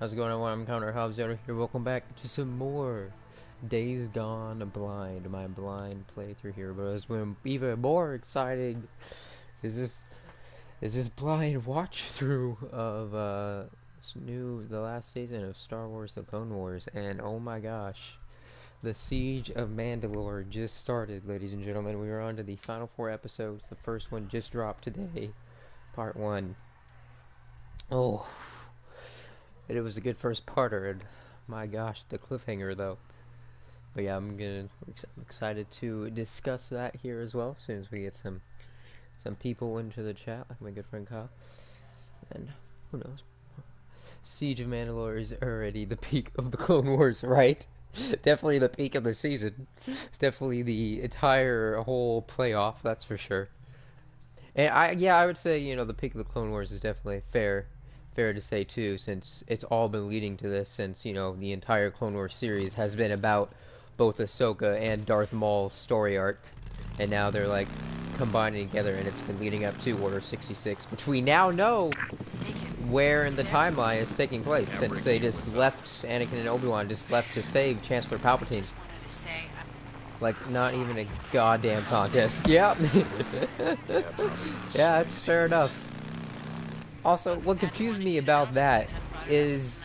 How's it going, everyone? I'm Counter hobbesyoda here. Welcome back to some more Days Gone Blind, my blind playthrough here. But as we're even more exciting is this blind watch through of the last season of Star Wars: The Clone Wars, and oh my gosh, the Siege of Mandalore just started, ladies and gentlemen. We are on to the final 4 episodes. The first one just dropped today, part 1. Oh. It was a good first parter, and my gosh, the cliffhanger though. But yeah, I'm excited to discuss that here as well, as soon as we get some people into the chat, like my good friend Kyle. And who knows? Siege of Mandalore is already the peak of the Clone Wars, right? Definitely the peak of the season. It's definitely the entire whole playoff, that's for sure. And I would say, the peak of the Clone Wars is definitely fair to say too, since it's all been leading to this since, the entire Clone Wars series has been about both Ahsoka and Darth Maul's story arc. And now they're like combining together, and it's been leading up to Order 66, which we now know where in the timeline is taking place, since they just left, Anakin and Obi-Wan just left to save Chancellor Palpatine. Like, not even a goddamn contest. Yep. Yeah, that's fair enough. Also, what confused me about that is,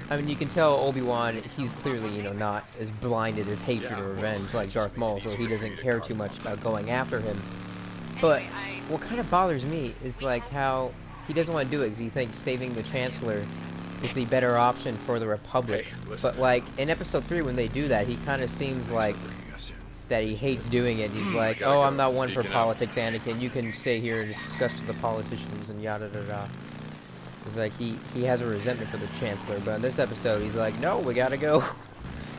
I mean, you can tell Obi-Wan, he's clearly, not as blinded as hatred or revenge like Darth Maul, so he doesn't care too much about going after him. But what kind of bothers me is, like, how he doesn't want to do it because he thinks saving the Chancellor is the better option for the Republic. But, like, in Episode 3, when they do that, he kind of seems like that he hates doing it. He's like, oh, I'm not one for politics, Anakin. You can stay here and discuss with the politicians and yada da da. It's like he has a resentment for the Chancellor. But in this episode, he's like, no, we gotta go.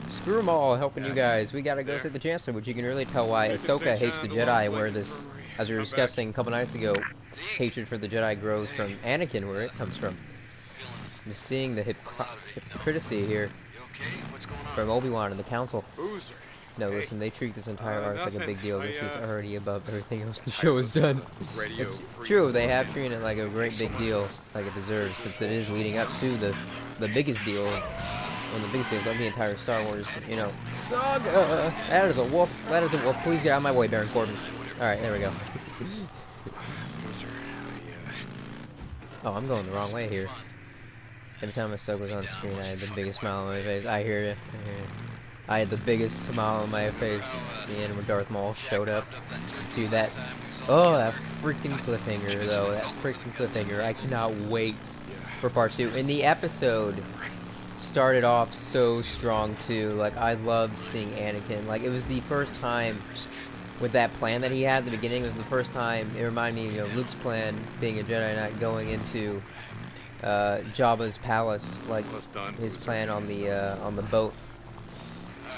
Screw them all, helping you guys. We gotta go save the Chancellor. Which you can really tell why Ahsoka hates the Jedi, where this, as we were discussing a couple nights ago, hatred for the Jedi grows from Anakin, where it comes from. Just seeing the hypocrisy here from Obi-Wan and the Council. No, listen, they treat this entire arc like a big deal. This is already above everything else the show has done. It's true, they have treated it like a great big deal, like it deserves, since it is leading up to the biggest deal, one of the biggest deals of the entire Star Wars, saga! That is a wolf, that is a wolf. Please get out of my way, Baron Corbin. Alright, there we go. Oh, I'm going the wrong way here. Every time Ahsoka was on screen, I had the biggest smile on my face. I hear you. I had the biggest smile on my face when Darth Maul showed up to that. Oh, that freaking cliffhanger, though. That freaking cliffhanger. I cannot wait for part 2. And the episode started off so strong, too. Like, I loved seeing Anakin. Like, it was the first time with that plan that he had at the beginning. It was the first time. It reminded me of Luke's plan, being a Jedi Knight, going into Jabba's palace. Like, his plan on the boat.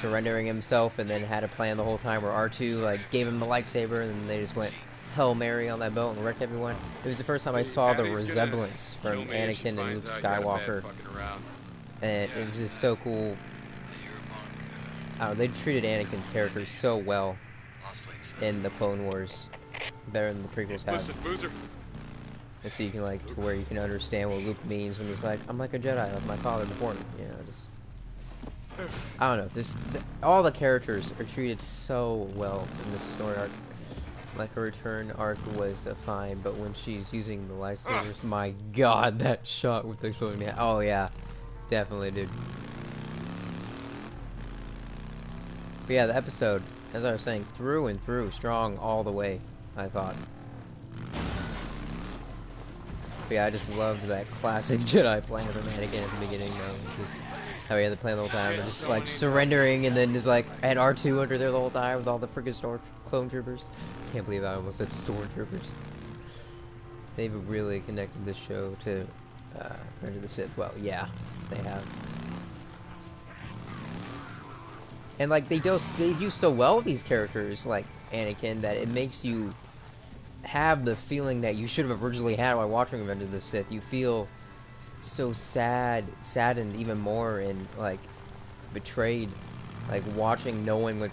Surrendering himself, and then had a plan the whole time where R2 like gave him the lightsaber, and then they just went Hail Mary on that boat and wrecked everyone. It was the first time I saw the resemblance from Anakin and Luke Skywalker, and it was just so cool. I don't know, they treated Anakin's character so well in the Clone Wars, better than the prequels have. And so you can to where you can understand what Luke means when he's like, I'm like a Jedi, like my father before me, just. I don't know, all the characters are treated so well in this story arc. Like, her return arc was fine, but when she's using the lightsabers, my god, that shot with the exploding hand. Oh yeah, definitely, dude. But yeah, the episode, as I was saying, through and through, strong all the way, I thought. But yeah, I just loved that classic Jedi plan from Anakin at the beginning, though. How he had the plan the whole time, and just like surrendering, and then just like had R2 under there the whole time with all the freaking clone troopers. Can't believe I almost said stormtroopers. They've really connected this show to Revenge of the Sith. Well, yeah, they have. And like they do so well with these characters like Anakin that it makes you have the feeling that you should have originally had while watching Revenge of the Sith. You feel so saddened even more, and like betrayed, like watching, knowing what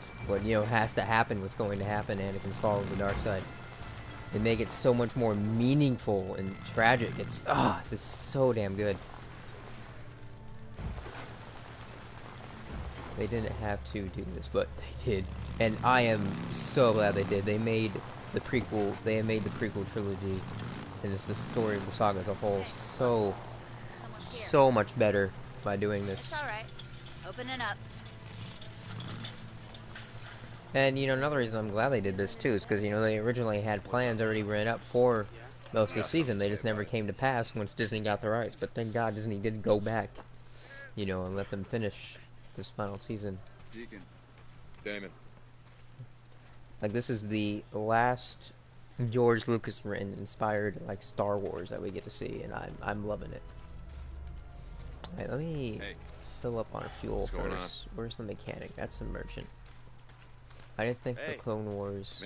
has to happen, what's going to happen. Anakin's fall to the dark side. They make it so much more meaningful and tragic. It's just so damn good. They didn't have to do this, but they did. And I am so glad they did. They made the prequel, trilogy, and it's the story of the saga as a whole so much better by doing this. It's alright. Open it up. And, you know, another reason I'm glad they did this, too, is because, you know, they originally had plans already written up for most of the season. They just never came to pass once Disney got the rights. But thank God Disney did go back, you know, and let them finish this final season. Deacon. Damon. Like, this is the last George Lucas written inspired, like, Star Wars that we get to see, and I'm loving it. Alright, let me fill up on fuel first. Where's the mechanic? That's the merchant. I didn't think the Clone Wars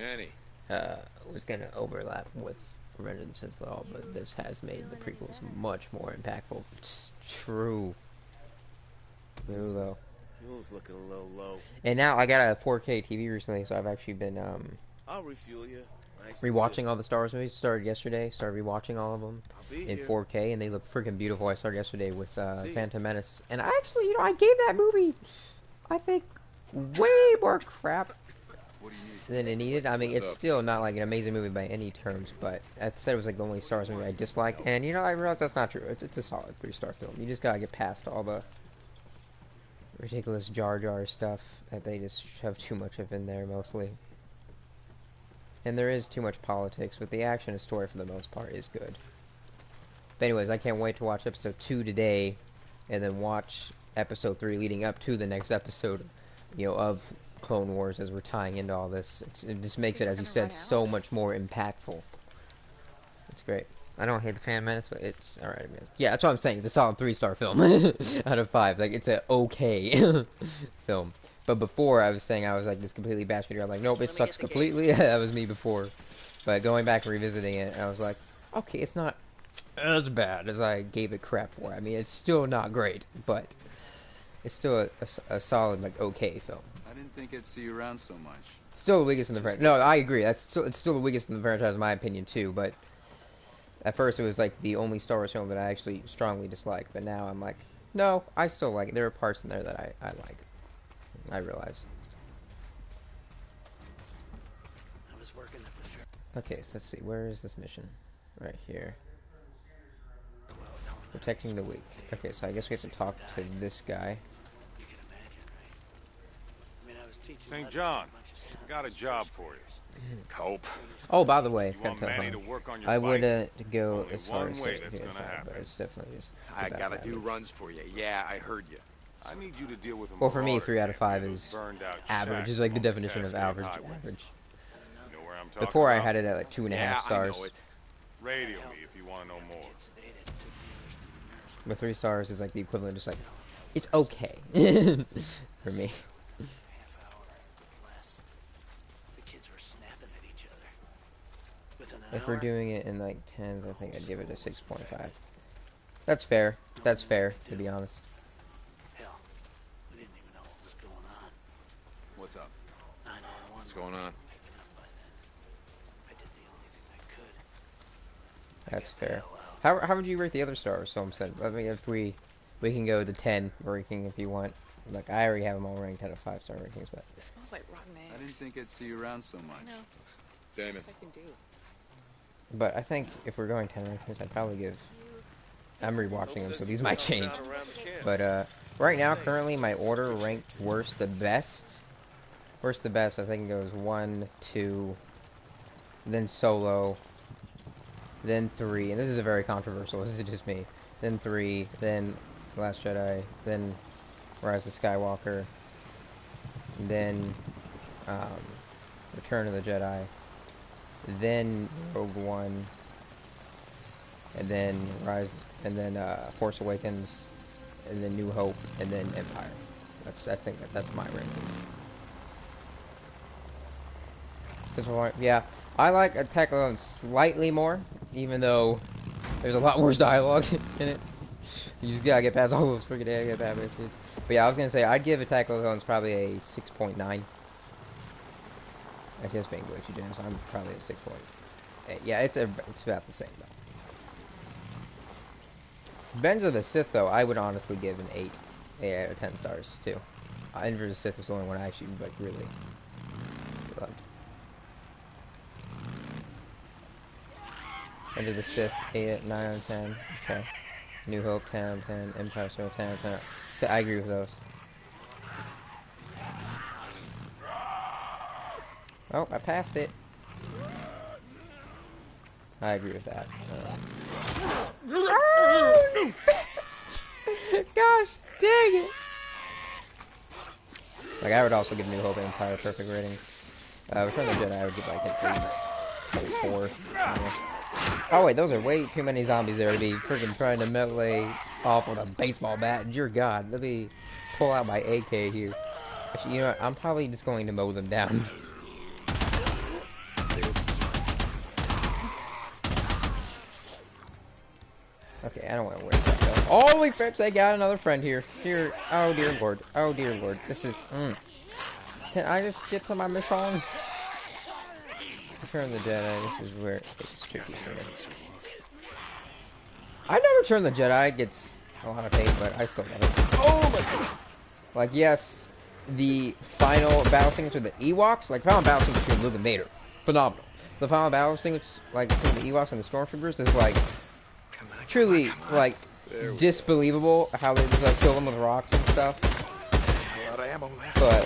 was gonna overlap with Revenge of the Sith at all, but this has made the prequels much more impactful. It's true. True though. Fuel's looking a little low. And now I got a 4K TV recently, so I've actually been I'll refuel you. Nice rewatching all the Star Wars movies. Started yesterday. Started rewatching all of them in 4K, and they look freaking beautiful. I started yesterday with Phantom Menace, and I actually, you know, I gave that movie, I think, way more crap than it needed. I mean, it's still not like an amazing movie by any terms, but I said it was like the only Star Wars movie I disliked, and you know, I realized that's not true. It's a solid 3-star film. You just gotta get past all the ridiculous Jar Jar stuff that they just shove too much of in there, mostly. And there is too much politics, but the action and story for the most part is good. But anyways, I can't wait to watch episode 2 today, and then watch episode 3 leading up to the next episode, you know, of Clone Wars as we're tying into all this. It just makes it, as you said, so much more impactful. It's great. I don't hate the Phantom Menace, but it's alright. I mean, yeah, that's what I'm saying. It's a solid 3-star film out of 5. Like, it's an okay film. But before, I was saying I was like this completely bashing it. I'm like, nope, it sucks completely. That was me before. But going back and revisiting it, I was like, okay, it's not as bad as I gave it crap for. I mean, it's still not great, but it's still a solid, like, okay film. I didn't think I'd see you around so much. Still the weakest in the franchise. No, I agree. It's still the weakest in the franchise, in my opinion, too. But at first, it was like the only Star Wars film that I actually strongly disliked. But now I'm like, no, I still like it. There are parts in there that I like. I realize. I was working at the fair. Okay, so let's see. Where is this mission? Right here. Protecting the weak. Okay, so I guess we have to talk to this guy. You can imagine, right? I mean, I was teaching St. John, I got a job for you. Hope. Oh, by the way, You want Manny to work on your I bike? wouldn't go Only as far one as way saying that's here, gonna but happen. it's definitely just. I about gotta do average. runs for you. Yeah, I heard you. I need you to deal with a Well, for me, marauder 3 out of 5 camp is burned out average. shacks Is like the along definition of Cascade average. Highway. Average. You know where I'm talking Before I about? had it at like 2.5 Yeah, stars. I know it. Radio me if you want to know more. But 3 stars is like the equivalent, just like it's okay for me. If we're doing it in like 10s, I think I'd give it a 6.5. That's fair. That's fair, to be honest. Hell, we didn't even know what was going on. What's up? 911. What's going on? Picking up by then. I did the only thing I could. That's fair. How would you rate the other stars? So I'm saying, I mean, if we can go to 10 ranking if you want. Like I already have them all ranked out of 5-star rankings, but It smells like rotten eggs. I didn't think I'd see you around so much. I know. Damon. Best I can do. I think if we're going 10 rankings, I'd probably give. I'm rewatching them, so these might change. But right now, currently, my order ranked worst to best. Worst to best, I think it goes 1, 2, then Solo, then 3, and this is a very controversial. This is just me. Then 3, then Last Jedi, then Rise of Skywalker, then Return of the Jedi, then Rogue One, and then Force Awakens, and then New Hope, and then Empire. I think that's my ranking. Yeah, I like Attack of the Clones slightly more, even though there's a lot more dialogue in it. You just gotta get past all those freaking bad scenes. But yeah, I was gonna say I'd give Attack of the Clones probably a 6.9. I guess being way too generous, I'm probably a 6.8. Yeah, it's about the same though. Revenge of the Sith though, I would honestly give an 8 out of 10 stars too. Enter the Sith was the only one I actually like really loved. Enter the Sith 8, 9 out of 10. Okay. New Hope 10 out of 10. Empire Star 10 out of 10. So I agree with those. Oh, I passed it. I agree with that. Gosh dang it! Like, I would also give New Hope and Empire perfect ratings. Return of the Jedi I would give like a 4. Oh wait, those are way too many zombies there to be freaking trying to melee off with a baseball bat. Dear God, let me pull out my AK here. Actually, you know what? I'm probably just going to mow them down. Okay, I don't want to waste that though. Holy frips, I got another friend here. Oh dear lord. Oh dear lord. This is, Can I just get to my mission? Return of the Jedi, this is where it gets tricky for me. I know Return of the Jedi gets a lot of hate, but I still love it. Oh my god! Like, yes, the final battle sequence with the Ewoks, like, final battle sequence between Luke and Vader, phenomenal. The final battle sequence, like, between the Ewoks and the Stormtroopers is, like, truly, like, disbelievable how they just, like, kill them with rocks and stuff. But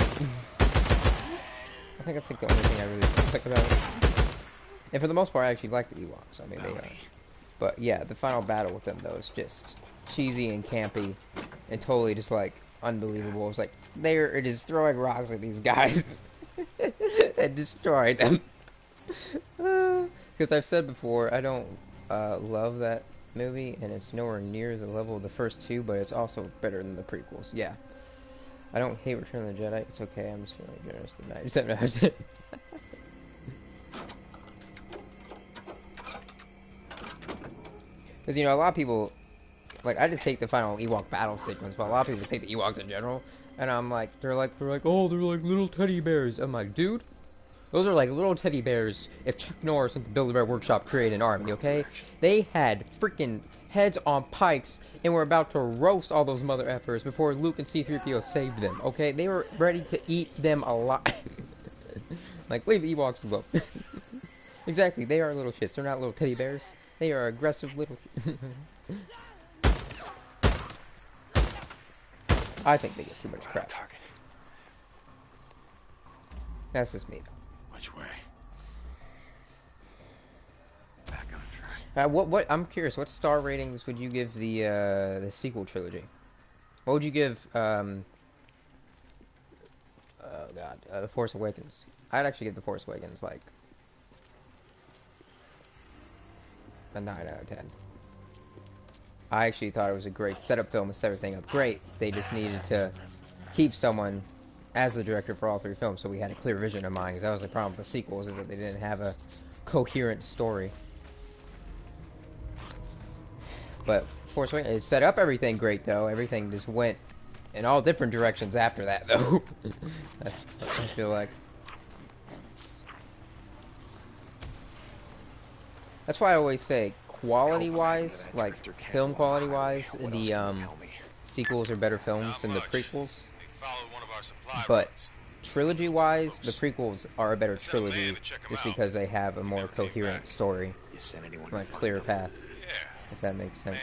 I think that's, like, the only thing I really dislike about it. And for the most part, I actually like the Ewoks. I mean, they are. But yeah, the final battle with them, though, is just cheesy and campy and totally just, like, unbelievable. It's like, they're just throwing rocks at these guys and destroy them. Because I've said before, I don't love that movie, and it's nowhere near the level of the first two, but it's also better than the prequels. Yeah. I don't hate Return of the Jedi. It's okay. I'm just feeling generous tonight. 7 out of 10. Because, you know, a lot of people, like, I just hate the final Ewok battle sequence, but a lot of people just hate the Ewoks in general. And I'm like, they're like, oh, they're like little teddy bears. I'm like, dude, those are like little teddy bears if Chuck Norris and the Build-A-Bear Workshop created an army, okay? They had freaking heads on pikes and were about to roast all those mother effers before Luke and C-3PO saved them, okay? They were ready to eat them alive. Like, leave the Ewoks alone. Exactly, they are little shits. They're not little teddy bears. They are aggressive little... I think they get too much crap. That's just me. Which way? Back on track. What? I'm curious. What star ratings would you give the sequel trilogy? What would you give? Oh God, The Force Awakens. I'd actually give The Force Awakens like a 9 out of 10. I actually thought it was a great setup film, set everything up great. They just needed to keep someone as the director for all 3 films, so we had a clear vision in mind. Because that was the problem with the sequels, is that they didn't have a coherent story. But Force Awakens, it set up everything great, though. Everything just went in all different directions after that, though. I feel like. That's why I always say, quality-wise, like film quality-wise, the sequels are better films than the prequels. But trilogy-wise, the prequels are a better trilogy just because they have a more coherent story, like clear path. If that makes sense.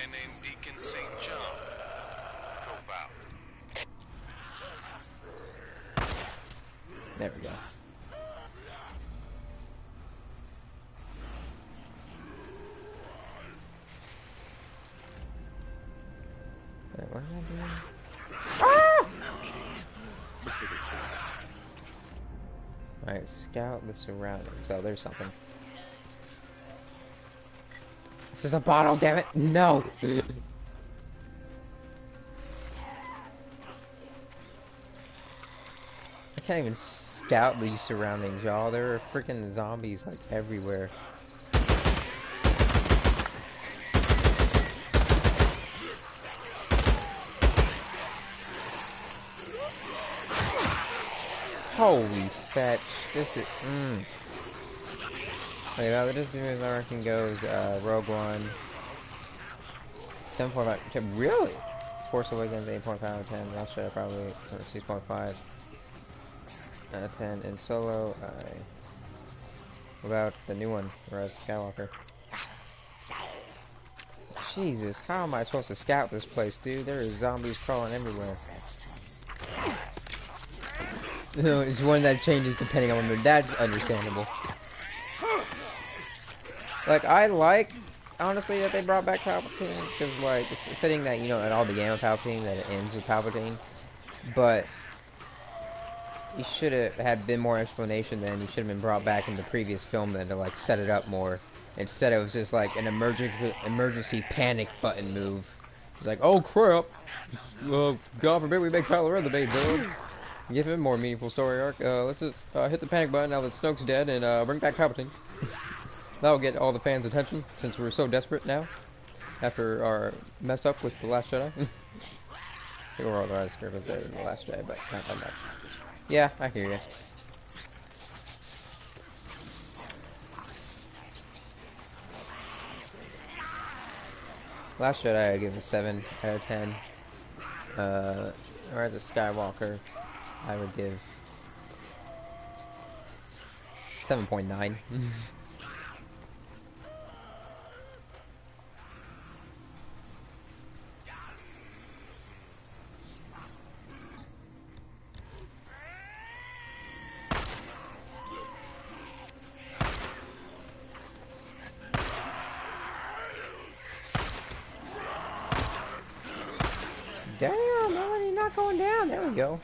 There we go. Wait, what am I doing? Ah! Alright, scout the surroundings. Oh, there's something. This is a bottle, damn it! No! I can't even scout these surroundings, y'all. There are freaking zombies, like, everywhere. Holy fetch. This is, Wait, now this is as my ranking goes, Rogue One. 7.5, really? Force Awakens 8.5 out of 10. Last Jedi probably 6.5 out of 10. And Solo, what about the new one, Rise of Skywalker? Jesus, how am I supposed to scout this place, dude? There are zombies crawling everywhere. You know, it's one that changes depending on when that's understandable. Like, I like, honestly, that they brought back Palpatine, because, like, it's fitting that, you know, it all began with Palpatine, that it ends with Palpatine, but he should have had been more explanation then. He should have been brought back in the previous film then to, like, set it up more. Instead, it was just, like, an emergency panic button move. It's like, oh, crap, God forbid we make Kylo Ren the big villain. Give him more meaningful story arc. Let's just hit the panic button now that Snoke's dead and bring back Palpatine. That'll get all the fans' attention since we're so desperate now after our mess up with The Last Jedi. I think we're all right scared of The Last Jedi, but not that much. Yeah, I hear you. Last Jedi I give him 7 out of 10. Rise of Skywalker I would give 7.9. Damn, Melanie, not going down. There we go.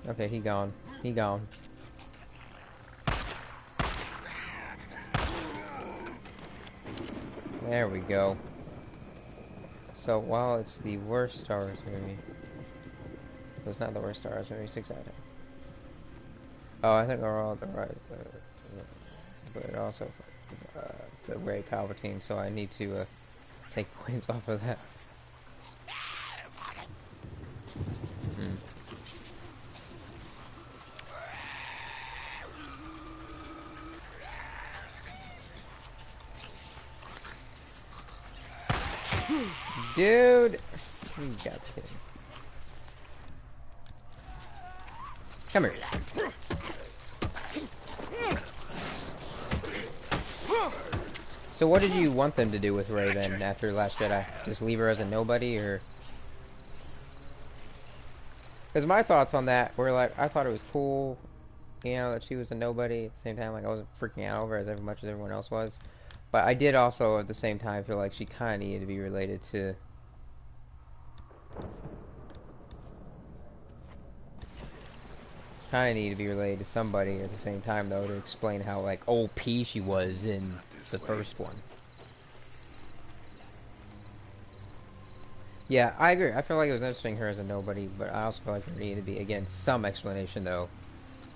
Okay, he gone. He gone. There we go. So while it's the worst Star Wars movie, so it's not the worst Star Wars movie. 6 out of 10. Oh, I think we're all the right, but it also the Rey Palpatine, so I need to take points off of that. Dude, you got kidding. Come here. So what did you want them to do with Rey then after Last Jedi? Just leave her as a nobody, or? Because my thoughts on that were like, I thought it was cool, you know, that she was a nobody. At the same time, like, I wasn't freaking out over her as much as everyone else was. But I did also, at the same time, feel like she kind of needed to be related to... Kind of needed to be related to somebody at the same time, though, to explain how, like, OP she was in the first one. Yeah, I agree. I feel like it was interesting her as a nobody, but I also feel like there needed to be, again, some explanation, though,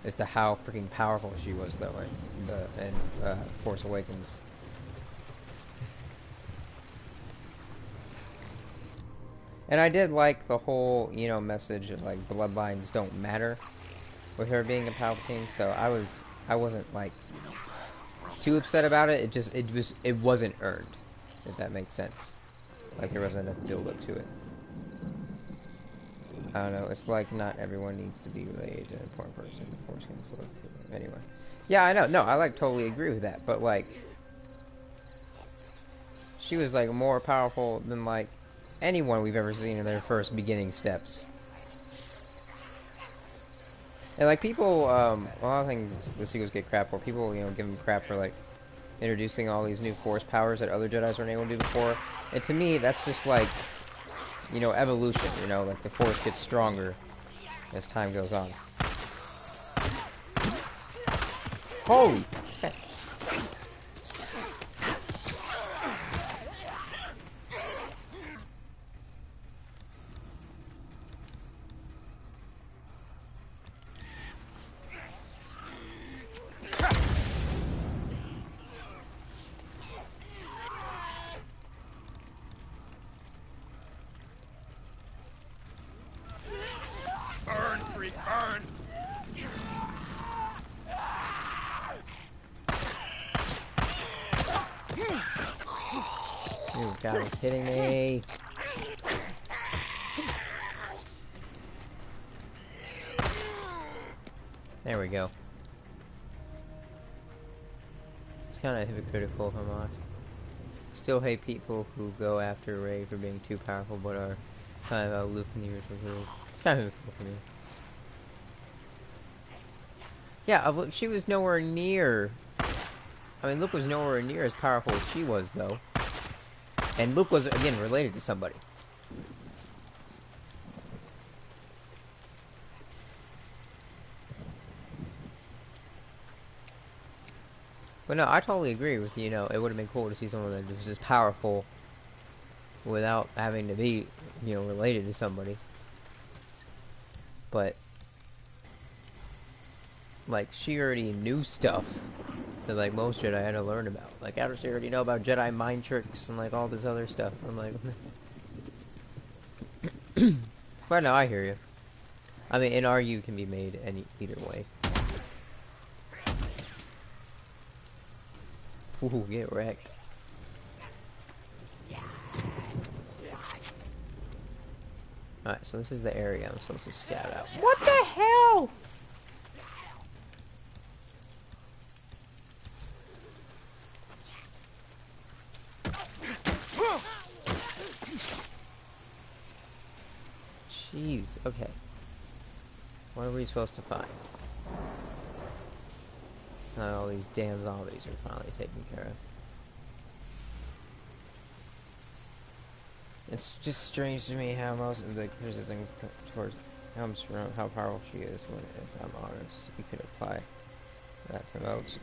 as to how freaking powerful she was, though, in Force Awakens. And I did like the whole, you know, message of, like, bloodlines don't matter with her being a Palpatine, so I wasn't, like, too upset about it. It wasn't earned, if that makes sense. Like, there wasn't enough build-up to it. I don't know, it's like not everyone needs to be related to an important person. The Force can flow through. Anyway. Yeah, I know. No, I, like, totally agree with that, but, like, she was, like, more powerful than, like, anyone we've ever seen in their first beginning steps. And, like, people, a lot of things the sequels get crap for. People, you know, give them crap for, like, introducing all these new Force powers that other Jedis weren't able to do before. And to me, that's just, like, you know, evolution, you know? Like, the Force gets stronger as time goes on. Holy heck. gotta be kidding me. There we go. It's kind of hypocritical if I'm honest. Still hate people who go after Ray for being too powerful, but are kind of aloof in the original world. It's kind of hypocritical for me. Yeah, look, she was nowhere near. I mean, Luke was nowhere near as powerful as she was, though. And Luke was, again, related to somebody. But no, I totally agree with you. You know, it would have been cool to see someone that was just powerful without having to be, you know, related to somebody. But like, she already knew stuff that like most Jedi had to learn about. Like, after she already know about Jedi mind tricks and like all this other stuff. I'm like, but no, I hear you. I mean, an RU can be made either way. Ooh, get wrecked. Alright, so this is the area I'm supposed to scout out. What the hell? Jeez, okay. What are we supposed to find? All these damn zombies are finally taken care of. It's just strange to me how most of the criticism towards comes from how powerful she is when, if I'm honest, we could apply that to most.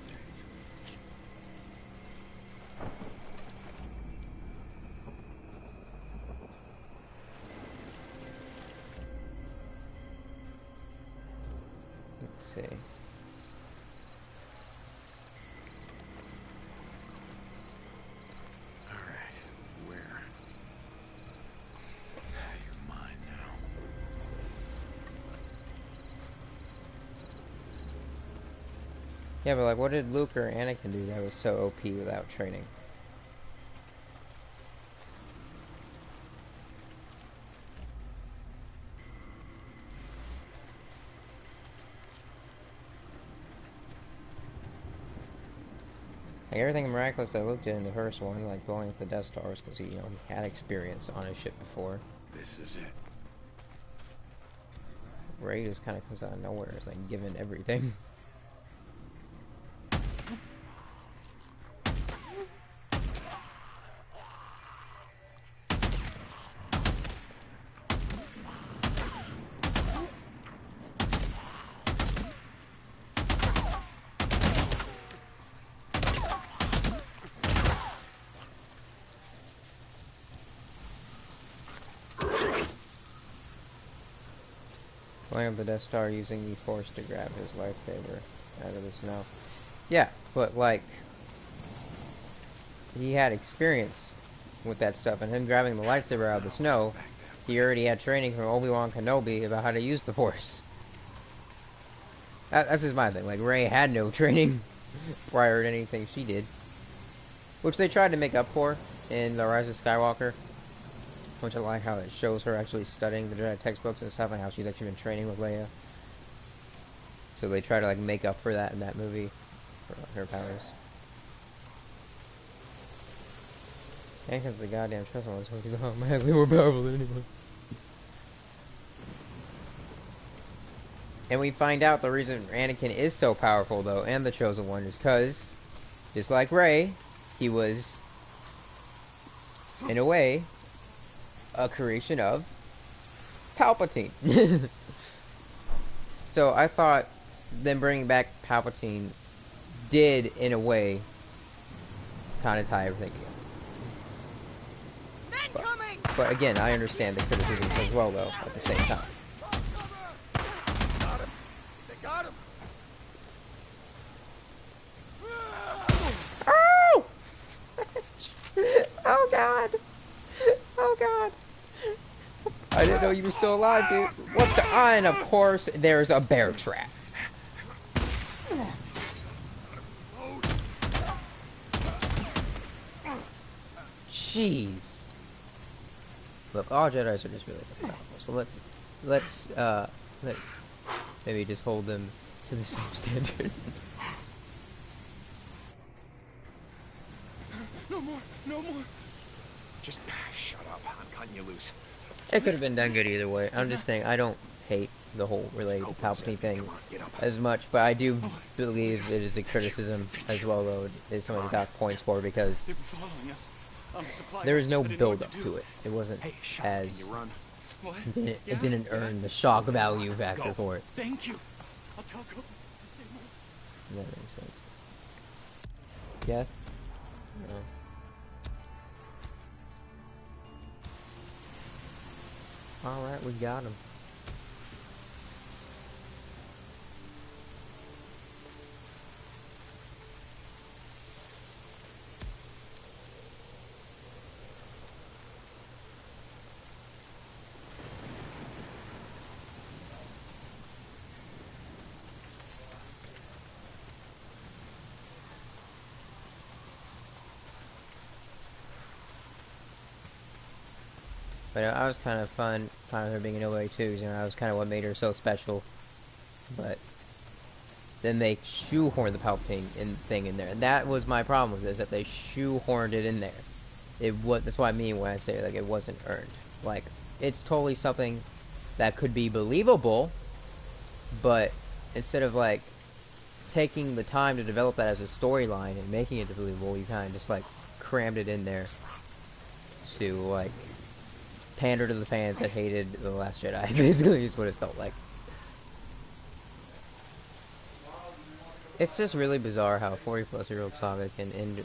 Let's see. Yeah, but like, what did Luke or Anakin do that was so OP without training? Like, everything miraculous that Luke did in the first one, like going up the Death Stars, because he, you know, he had experience on his ship before. This is it. Rey just kind of comes out of nowhere. It's like given everything. Going up the Death Star using the Force to grab his lightsaber out of the snow. Yeah, but like, he had experience with that stuff, and him grabbing the lightsaber out of the snow, he already had training from Obi-Wan Kenobi about how to use the Force. That's just my thing. Like, Rey had no training prior to anything she did, which they tried to make up for in The Rise of Skywalker. Which I like how it shows her actually studying the Jedi textbooks and stuff, and how she's actually been training with Leia. So they try to like make up for that in that movie, for her powers. Anakin's the goddamn chosen one, so he's automatically more powerful than anyone. And we find out the reason Anakin is so powerful, though, and the chosen one, is because, just like Rey, he was, in a way, a creation of Palpatine. So I thought them bringing back Palpatine did, in a way, kind of tie everything together. But again, I understand the criticism as well, though, at the same time. Got him. They got him. Oh! Oh god! Oh god! I didn't know you were still alive, dude. What the? And of course, there's a bear trap. Jeez. Look, all Jedis are just really powerful. So let's maybe just hold them to the same standard. No more, no more. Just shut up. I'm cutting you loose. It could have been done good either way. I'm just saying I don't hate the whole related to Palpatine thing as much, but I do believe it is a criticism as well, though. It's something to dock points for because They were following us. On the supply there is no box. I didn't know what build up do. to it. It wasn't Hey, shut as up. Can you run? What? it didn't earn the shock value factor Go. for it. Thank you. I'll tell Copeland. That makes sense. Yes? No. Alright, we got him. But I was kind of fun, kind of her being a nobody too. You know, that was kind of what made her so special. But then they shoehorned the Palpatine thing in there, and that was my problem with this. That they shoehorned it in there. That's what I mean when I say like it wasn't earned. Like it's totally something that could be believable, but instead of like taking the time to develop that as a storyline and making it believable, you kind of just like crammed it in there to like pander to the fans that hated The Last Jedi. Basically is what it felt like. It's just really bizarre how a 40-plus-year-old saga can end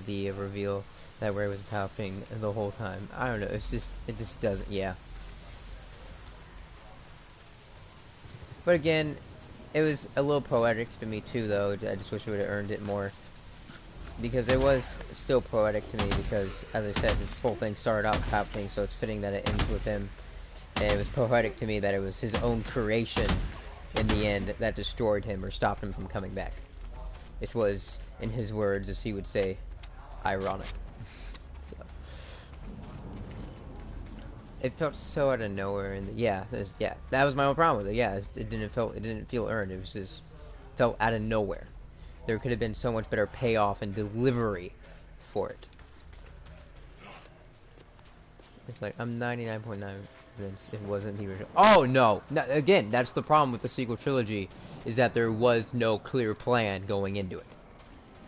the reveal that Rey was Palpatine the whole time. I don't know, it just doesn't, yeah. But again, it was a little poetic to me too, though. I just wish it would have earned it more. Because it was still poetic to me, because, as I said, this whole thing started out with Palpatine, so it's fitting that it ends with him. And it was poetic to me that it was his own creation, in the end, that destroyed him or stopped him from coming back. It was, in his words, as he would say, ironic. So. It felt so out of nowhere, and yeah, that was my own problem with it. Yeah, it didn't feel earned. It was just felt out of nowhere. There could have been so much better payoff and delivery for it. It's like, I'm 99.9 convinced it wasn't the original. Oh, no! Again, that's the problem with the sequel trilogy, is that there was no clear plan going into it.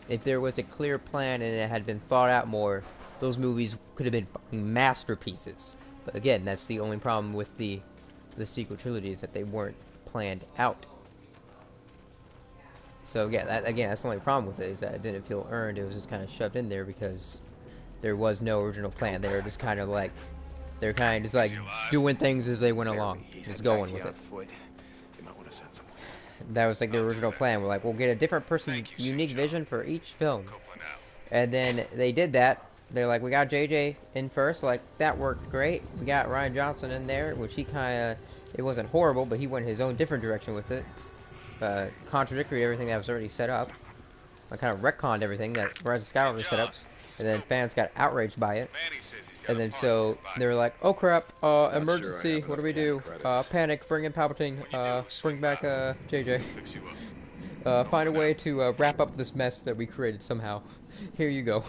If there was a clear plan and it had been thought out more, those movies could have been fucking masterpieces. But again, that's the only problem with the sequel trilogy, is that they weren't planned out. So yeah, that's the only problem with it, is that it didn't feel earned. It was just kind of shoved in there because there was no original plan. They were just kind of like, they're kind of just like doing things as they went along, just going with it. That was like the original plan. We're like, we'll get a different person's unique vision for each film, and then they did that. They're like, we got JJ in first, like that worked great. We got Rian Johnson in there, which he kind of, it wasn't horrible, but he went his own different direction with it. Contradictory to everything that was already set up. I kind of retconned everything that Rise of Skywalker set up, and then fans got outraged by it. And then so they were like, "Oh crap! Emergency! What do we do? Panic! Bring in Palpatine! Bring back JJ! Find a way to wrap up this mess that we created somehow. Here you go."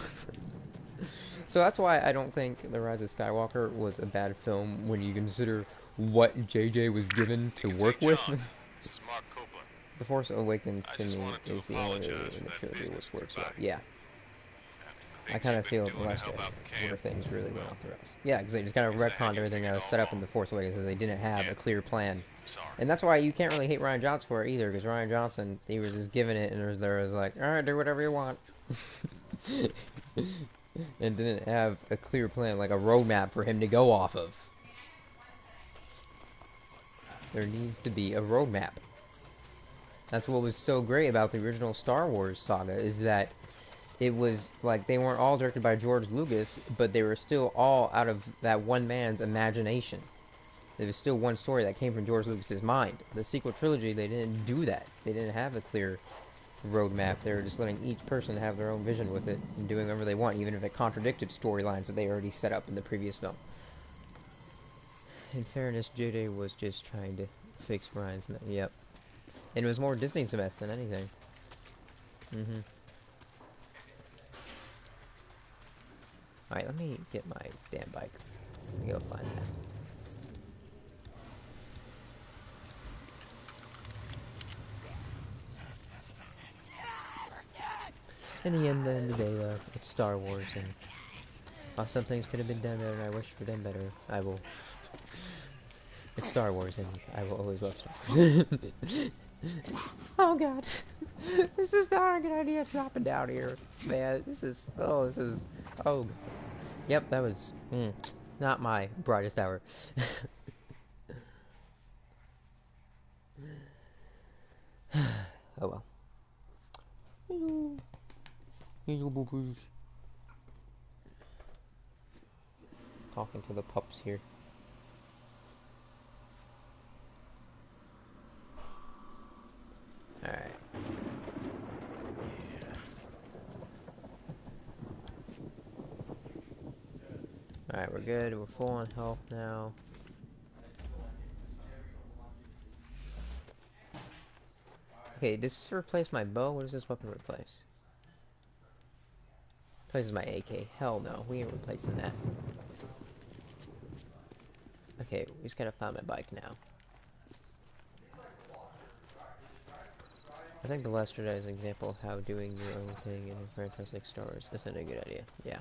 So that's why I don't think The Rise of Skywalker was a bad film when you consider what JJ was given to work with. The Force Awakens to me is the only movie in the trilogy which works well. Yeah. I kind of feel the Last Jedi where things really went off the rails. Yeah, because they just kind of retconned everything that was set up in The Force Awakens, because they didn't have a clear plan. And that's why you can't really hate Rian Johnson for it either, because Rian Johnson, he was just giving it, and there was like, alright, do whatever you want. And didn't have a clear plan, like a roadmap for him to go off of. There needs to be a roadmap. That's what was so great about the original Star Wars saga, is that it was like they weren't all directed by George Lucas, but they were still all out of that one man's imagination. There was still one story that came from George Lucas's mind. The sequel trilogy, they didn't do that. They didn't have a clear roadmap. They were just letting each person have their own vision with it and doing whatever they want, even if it contradicted storylines that they already set up in the previous film. In fairness, JJ was just trying to fix Ryan's mess. Yep. And it was more Disney's mess than anything. Alright, let me get my damn bike. Let me go find that. In the end of the day, though, it's Star Wars, and while some things could have been done better and I wish for them better, I will... It's Star Wars, and I will always love Star Wars. Oh god. This is not a good idea dropping down here. Man, this is... Oh, this is... Oh. Yep, that was... not my brightest hour. Oh well. Hello. Hello, boopers. Talking to the pups here. Alright. Alright, we're good. We're full on health now. Okay, does this replace my bow? What does this weapon replace? Replaces my AK. Hell no, we ain't replacing that. Okay, we just gotta find my bike now. I think the last Jedi is an example of how doing your own thing in a franchise like Star Wars isn't a good idea. Yeah.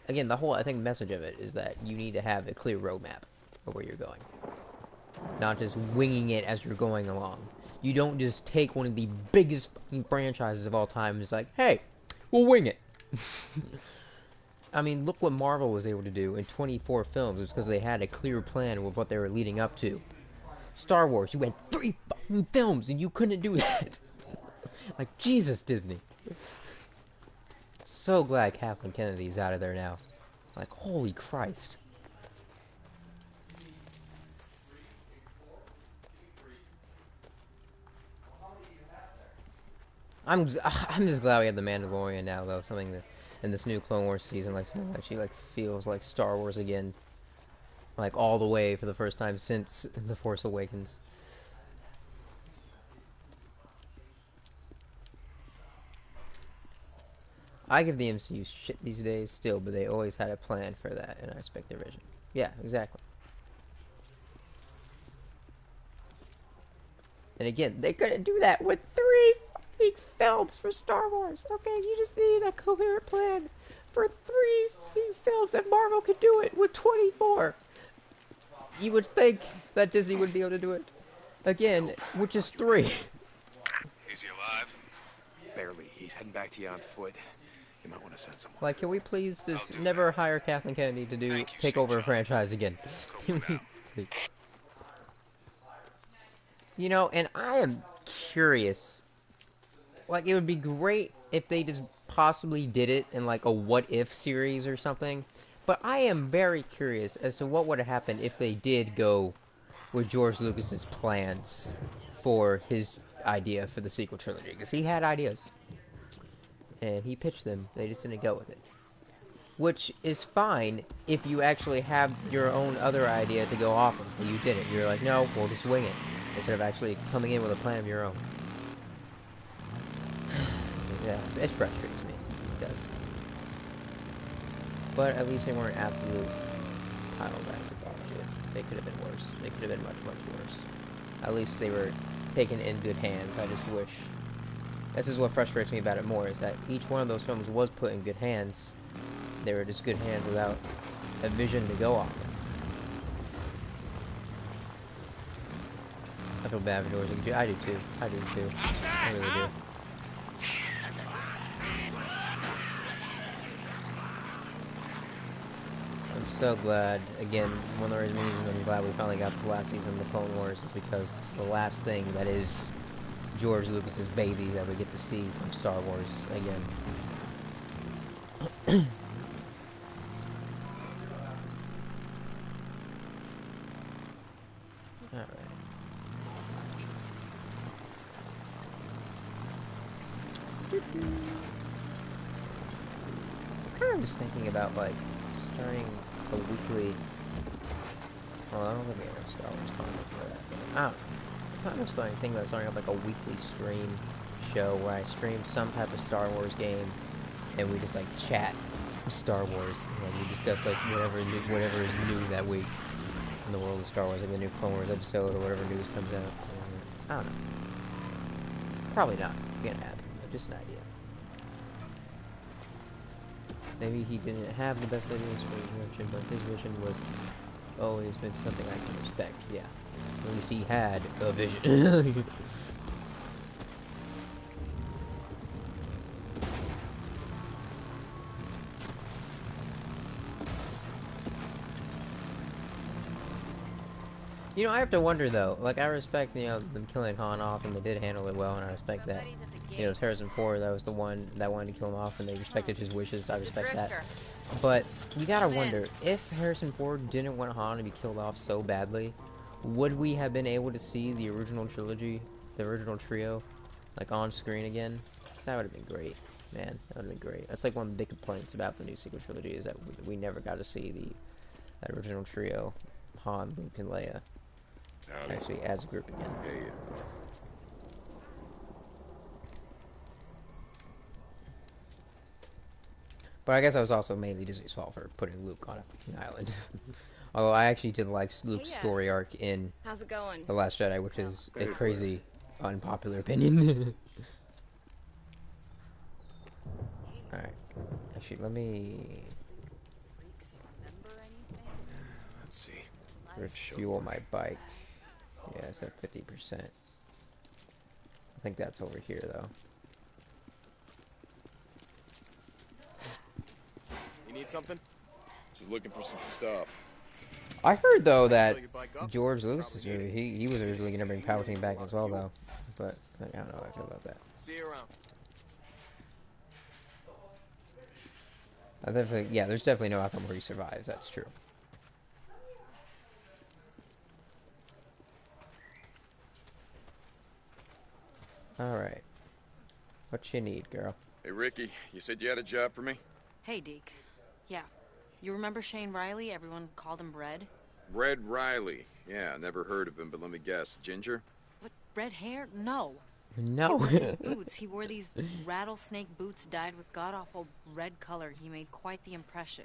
Again, the whole, I think, message of it is that you need to have a clear roadmap of where you're going. Not just winging it as you're going along. You don't just take one of the biggest fucking franchises of all time and it's like, hey, we'll wing it. I mean, look what Marvel was able to do in 24 films. It's because they had a clear plan with what they were leading up to. Star Wars, you had 3 fucking films and you couldn't do that. Like, Jesus, Disney. So glad Kathleen Kennedy's out of there now. Like, holy Christ. I'm just glad we have the Mandalorian now, though. Something that in this new Clone Wars season, like something that actually like feels like Star Wars again, like all the way for the first time since The Force Awakens. I give the MCU shit these days still, but they always had a plan for that, and I respect their vision. Yeah, exactly. And again, they couldn't do that with 3 fucking films for Star Wars. Okay, you just need a coherent plan for 3 fucking films, and Marvel could do it with 24. You would think that Disney would be able to do it again, which is 3. Is he alive? Barely. He's heading back to you on foot. You might want to send someone. Like, can we please just never hire Kathleen Kennedy to take over a franchise again? Please. You know, and I am curious. Like, it would be great if they just possibly did it in, like, a what-if series or something. But I am very curious as to what would have happened if they did go with George Lucas's plans for his idea for the sequel trilogy. Because he had ideas. And he pitched them. They just didn't go with it. Which is fine if you actually have your own other idea to go off of. But you didn't. You're like, no, we'll just wing it. Instead of actually coming in with a plan of your own. So, yeah, it frustrates me. It does. But at least they weren't absolute pile bags of dog shit. They could have been worse. They could have been much, much worse. At least they were taken in good hands. I just wish. This is what frustrates me about it more, is that each one of those films was put in good hands. They were just good hands without a vision to go off of. I feel bad for George. I do too. I do too. I really do. I'm so glad, again, one of the reasons I'm glad we finally got this last season of the Clone Wars is because it's the last thing that is George Lucas's baby that we get to see from Star Wars again. Alright. I'm kind of just thinking about, like, starting a weekly Well, I don't think we have a Star Wars comic for that. But I don't know. I'm not necessarily thinking about starting up like a weekly stream show where I stream some type of Star Wars game and we just like chat Star Wars and we discuss like whatever is new that week in the world of Star Wars, like the new Clone Wars episode or whatever news comes out. I don't know. Probably not gonna happen, but just an idea. Maybe he didn't have the best ideas for his vision, but his vision was always been something I can respect. Yeah. At least he had a vision. You know, I have to wonder though. Like, I respect, you know, them killing Han off, and they did handle it well, and I respect that. You know, it was Harrison Ford that was the one that wanted to kill him off, and they respected his wishes. I respect that. But you gotta wonder, if Harrison Ford didn't want Han to be killed off so badly, would we have been able to see the original trilogy, the original trio, like on screen again? That would have been great, man. That would have been great. That's like one of the big complaints about the new sequel trilogy is that we never got to see that original trio, Han, Luke, and Leia, actually as a group again. Hey. But I guess that was also mainly Disney's fault for putting Luke on a fucking island. Although I actually did like Luke's story arc in How's it going? The Last Jedi, which is a crazy, unpopular opinion. Alright. Actually, let me Let's see. refuel my bike. Yeah, it's at 50%. I think that's over here, though. You need something? Just looking for some stuff. I heard though that George Lucas is he was originally gonna bring Palpatine back as well though, but like, I don't know how I feel about that. See you around. Yeah, there's definitely no outcome where he survives. That's true. All right, what you need, girl? Hey, Ricky, you said you had a job for me? Hey, Deke. Yeah. You remember Shane Riley? Everyone called him Red. Red Riley. Yeah, never heard of him, but let me guess. Ginger? What, red hair? No. No. It was his boots. He wore these rattlesnake boots dyed with god-awful red color. He made quite the impression.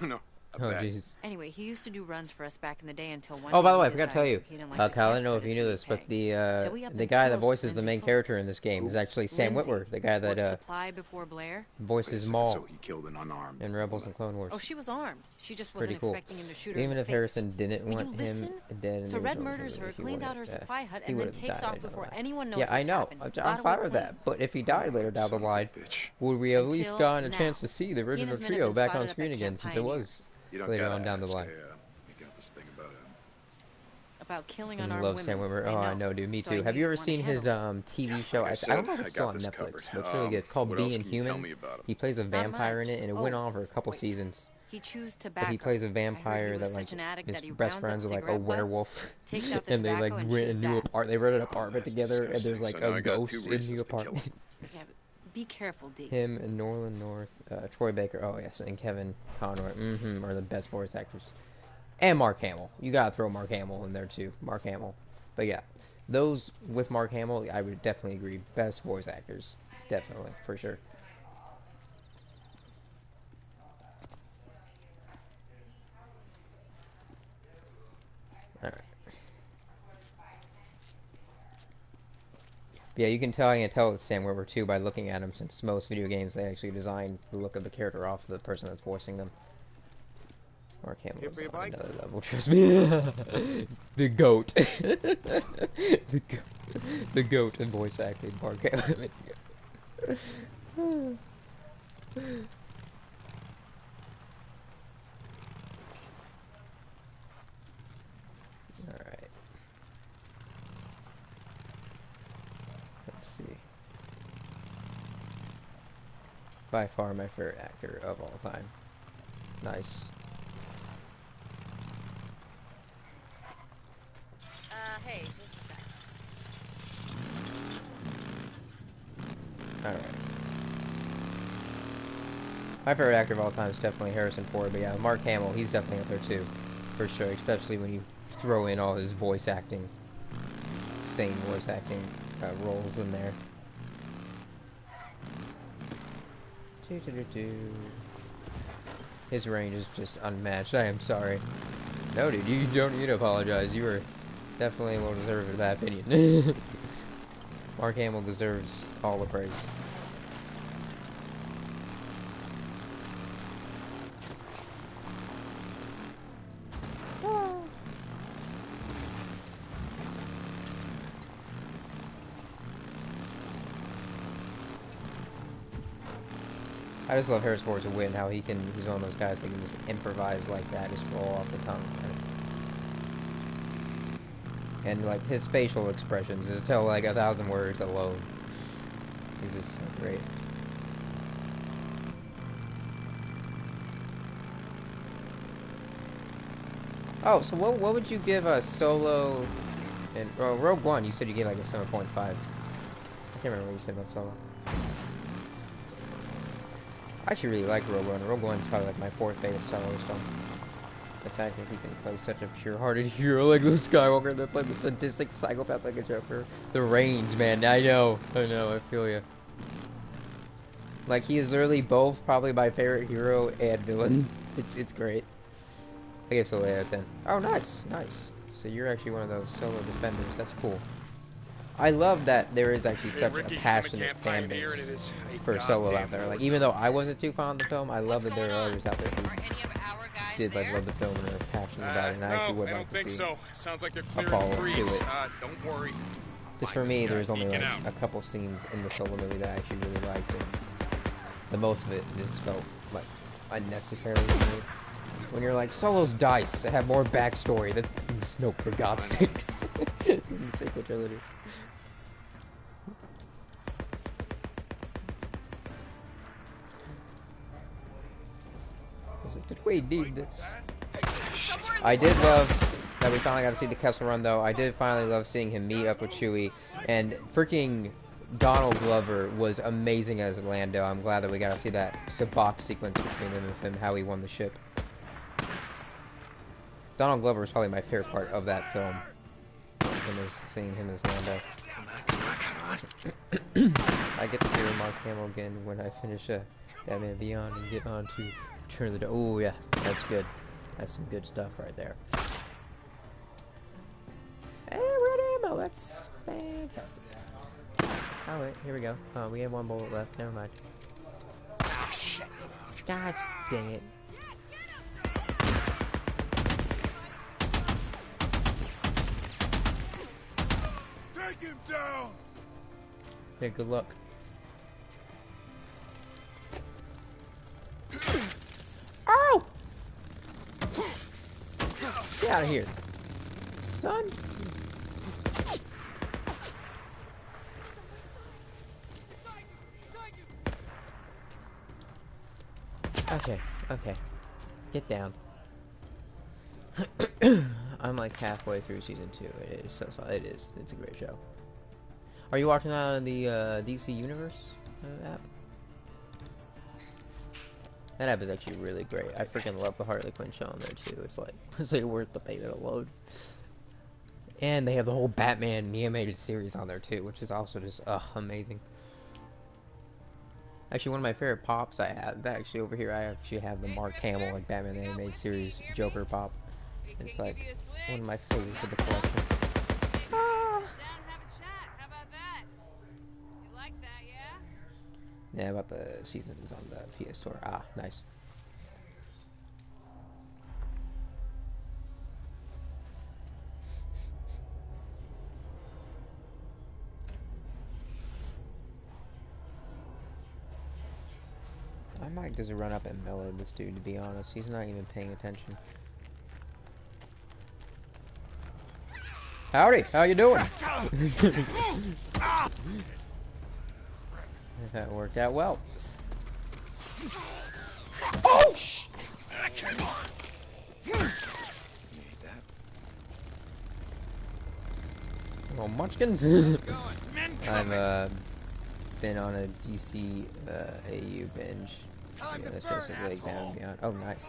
No. Oh, jeez. Anyway, he used to do runs for us back in the day until one Oh, day by the way, I he forgot to tell you. decided he didn't like the Kyle, I don't cat know if you knew credits this, we but pay. So we the up and guy that kills voices the Lindsay main Fuller. character in this game is actually Sam Lindsay Witwer, the guy worked that supply before Blair. voices So Maul he killed an unarmed in Rebels and Clone Wars. Oh, she was armed. She just Pretty wasn't cool. expecting him to shoot her Even in the if face. Harrison didn't Will want you him listen? dead in So the Red original murders her, trilogy, he cleans out would've- her supply hut, he and then would've takes died off later before on. anyone knows Yeah, I what's know. happened. I'm Got fine away with clean. that. But if he died later down the Son of a line, bitch. would we at least Until gotten a now. chance to see the He and original his men have trio been back spotted on up screen at again, Camp since it Pioneer. was You don't later gotta on down the ask. line? I got this thing about About killing I unarmed love women. Sam Witwer. Oh, I know, dude. Me So I too. Have knew you you'd ever wanna seen his handle TV show? Like I I said, don't know if I it's got still on this Netflix, covered. but it's really good. It's called what else Being can you tell Human. me about him? He plays a Not vampire in much. it, and it Oh, went on for a couple wait. seasons. He chews tobacco. But he plays a I heard vampire he was that like such an addict his that he best rounds friends up are like a cigarette butts, werewolf, takes out the and they like tobacco and rent a chews new that. apartment. They rent an apartment that's together, and there's disgusting. like So now a I got ghost two in the reasons to kill him. apartment. Yeah, but be careful, Deke. Him and Norland North, Troy Baker, oh yes, and Kevin Conroy, are the best voice actors. And Mark Hamill. You gotta throw Mark Hamill in there too. Mark Hamill. But yeah, those with Mark Hamill, I would definitely agree. Best voice actors. Definitely, for sure. Alright. Yeah, you can tell, I can tell it's Sam Witwer too by looking at him, since most video games, they actually design the look of the character off of the person that's voicing them. Mark Hamill Here is for your on bike? another level, trust me. The goat. The goat in voice acting, Mark Hamill. Alright. Let's see. By far my favorite actor of all time. Nice. Hey, just a sec. Alright. My favorite actor of all time is definitely Harrison Ford, but yeah, Mark Hamill, he's definitely up there too. For sure, especially when you throw in all his voice acting, same voice acting roles in there. His range is just unmatched. I am sorry. No, dude, you don't need to apologize. You were definitely well deserved of that opinion. Mark Hamill deserves all the praise. I just love Harris Ford to win, how he's one of those guys that can just improvise like that, just roll off the tongue. And like his facial expressions just tell like 1,000 words alone. He's just so great. Oh, so what would you give a Solo and Rogue One? You said you gave like a 7.5. I can't remember what you said about Solo. I actually really like Rogue One. Rogue One's probably like my fourth favorite Star Wars film. The fact that he can play such a pure-hearted hero like Luke Skywalker, that plays a sadistic psychopath like a Joker. The range, man. I know, I feel you. Like, he is literally both probably my favorite hero and villain. It's great. I guess Solo 8 out of 10. Oh, nice. So you're actually one of those Solo defenders. That's cool. I love that there is actually such a passionate fan base for Solo out there. Like, even though I wasn't too fond of the film, I love that there are others out there who did like love the film and are passionate about it. And I actually would like to see Sounds like they're a follow to it. Don't worry. Just for me, there's only like a couple scenes in the Solo movie that I actually really liked, and the most of it just felt like unnecessary to me. When you're like, Solo's dice, I have more backstory than Snoke, for God's sake. In the sequel trilogy. I was like, did we need this? I did love that we finally got to see the Kessel Run, though. I did finally love seeing him meet up with Chewie, and freaking Donald Glover was amazing as Lando. I'm glad that we got to see that box sequence between him and how he won the ship. Donald Glover was probably my favorite part of that film. Seeing him as Lando. I get to hear Mark Hamill again when I finish Batman Beyond and get on to Return of the... Oh yeah, that's good. That's some good stuff right there. Hey, red ammo, that's fantastic. Oh wait, here we go. Oh, we have one bullet left. Never mind. Oh shit! God dang it! Take him down. Yeah, good luck. Ow! Get out of here, son. Okay. Get down. I'm like halfway through season 2. It is it is. It's a great show. Are you watching that on the DC Universe app? That app is actually really great. I freaking love the Harley Quinn show on there too. It's like worth the payment alone. And they have the whole Batman animated series on there too, which is also just amazing. Actually, one of my favorite pops I have, actually over here, I actually have the Mark Hamill like Batman animated series Joker pop. It's like one of my favorites for the collection. Yeah, about the seasons on the PS Store. Ah, nice. I might just run up and mellow this dude, to be honest. He's not even paying attention. Howdy, how you doing? That worked out well. Oh, sh! Little munchkins. I've been on a DC AU binge. Yeah, that's basically Batman Beyond. Oh, nice.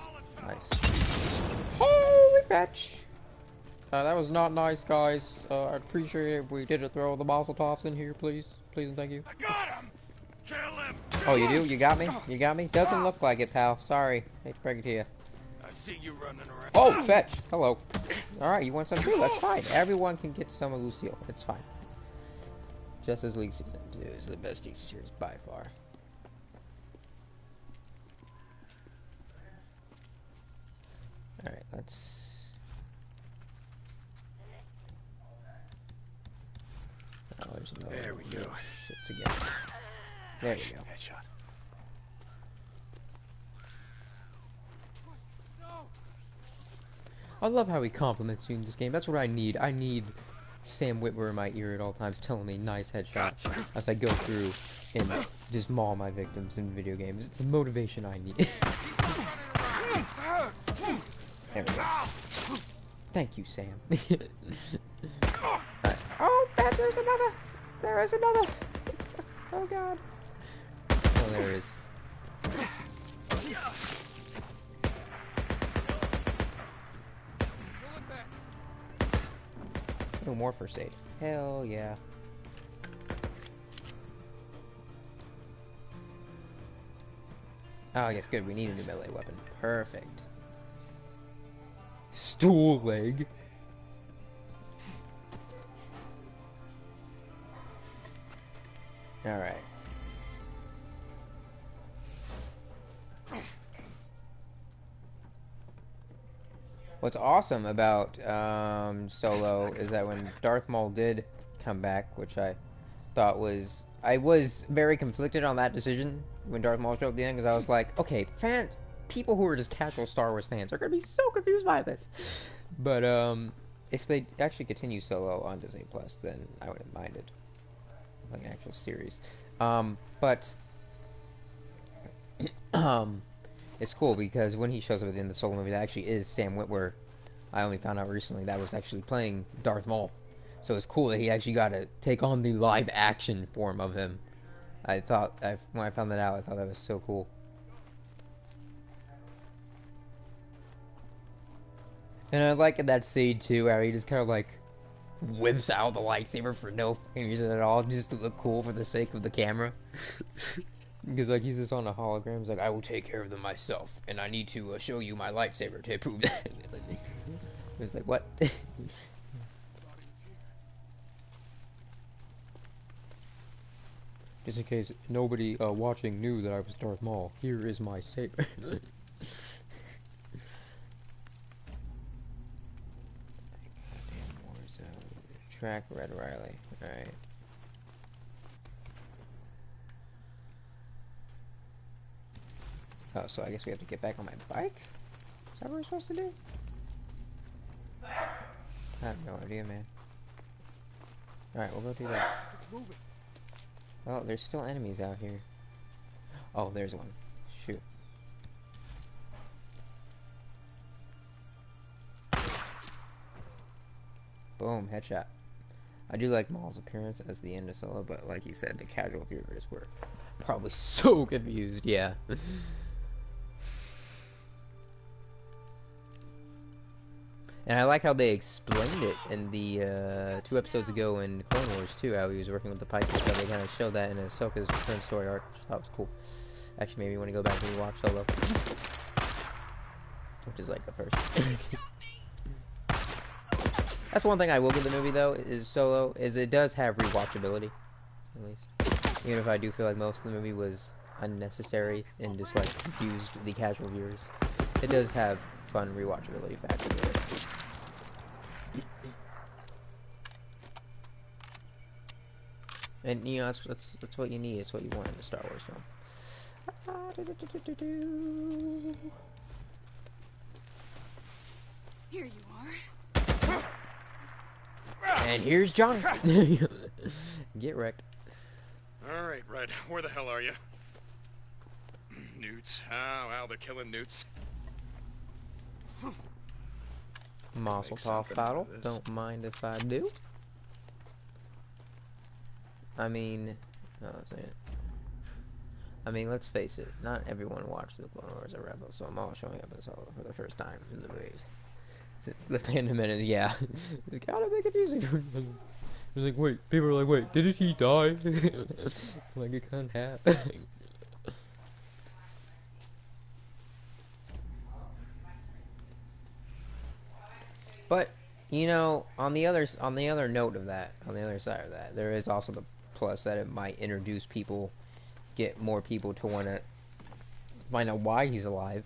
Holy fetch! That was not nice, guys. I appreciate it if we did throw the Mazeltovs in here, please. Please and thank you. I got him! Kill him! Oh, you do? You got me? You got me? Doesn't look like it, pal. Sorry. Hate to break it to you. I see you running around. Oh, fetch! Hello. Alright, you want some too? That's fine. Everyone can get some of Lucille. It's fine. Justice League Season 2 is the best DC series by far. Alright, let's... Oh, there's another There we go. Shits again. There we go. Headshot. I love how he compliments you in this game. That's what I need. I need Sam Witwer in my ear at all times telling me nice headshot as I go through and just maul my victims in video games. It's the motivation I need. There we go. Thank you, Sam. Right. Oh, there's another! There is another! Oh god. Oh, there is. Oh, more first aid. Hell yeah. Oh, I guess good. We need a new melee weapon. Perfect. Stool leg. Alright. What's awesome about Solo is that when Darth Maul did come back, which I thought was... I was very conflicted on that decision when Darth Maul showed up at the end, because I was like, okay, people who are just casual Star Wars fans are going to be so confused by this. But if they actually continue Solo on Disney Plus, then I wouldn't mind it. Like an actual series. But it's cool because when he shows up at the end of the Solo movie, that actually is Sam Witwer. I only found out recently that was actually playing Darth Maul. So it's cool that he actually got to take on the live action form of him. When I found that out, I thought that was so cool. And I like in that scene too, how he just kind of like whips out the lightsaber for no reason at all, just to look cool for the sake of the camera. Because like he's just on a hologram, he's like, I will take care of them myself, and I need to show you my lightsaber to prove that. It's like, what? Just in case nobody watching knew that I was Darth Maul, here is my saber. Track Red Riley. Alright. Oh, so I guess we have to get back on my bike? Is that what we're supposed to do? I have no idea, man. Alright, we'll go do that. Oh, there's still enemies out here. Oh, there's one. Shoot. Boom, headshot. I do like Maul's appearance as the end of Solo, but like you said, the casual viewers were probably so confused, yeah. And I like how they explained it in the 2 episodes ago in Clone Wars too, how he was working with the Pikes and stuff. They kind of showed that in Ahsoka's return story arc, which I thought was cool. Actually made me want to go back and rewatch Solo. Which is like the first. That's one thing I will give the movie though, is Solo, is it does have rewatchability, at least. Even if I do feel like most of the movie was unnecessary and just like confused the casual viewers, it does have fun rewatchability factor to it. And you know, that's what you need, it's what you want in a Star Wars film. Here you are. And here's John. Get wrecked. Alright, Red, where the hell are you? Newts. Ow, they're killing newts. Mazeltov battle. Don't mind if I do. I mean, no, that's it. I mean, let's face it. Not everyone watched the Clone Wars or Rebels, so I'm all showing up in Solo for the first time in the movies. Since the Phantom Menace, yeah. It's kind of confusing. It's like, wait, people are like, wait, didn't he die? Like, it can't happen. But, you know, on the other note of that, on the other side of that, there is also the plus that it might introduce people, get more people to want to find out why he's alive,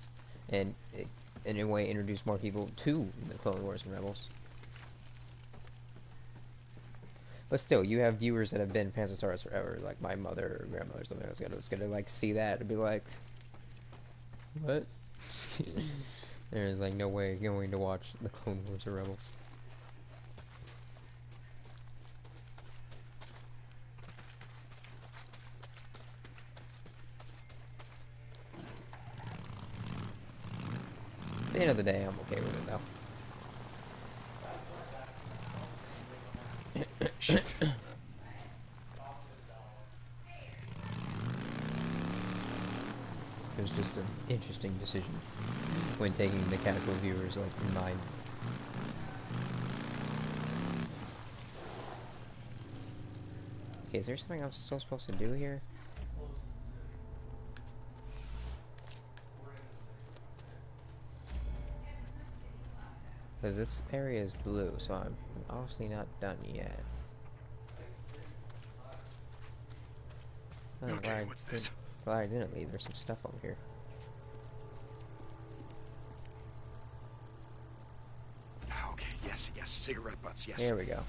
and it, in a way introduce more people to the Clone Wars and Rebels. But still, you have viewers that have been fans of Star Wars forever, like my mother or grandmother or something. I was gonna like see that and be like, what? There's like no way going to watch the Clone Wars or Rebels. At the end of the day, I'm okay with it though. Shit. It was just an interesting decision when taking the casual viewers like in mind. Okay, is there something I'm still supposed to do here? Because this area is blue, so I'm obviously not done yet. Oh, Okay, what's this? Glad I didn't leave. There's some stuff over here. Okay, yes, cigarette butts, yes. There we go.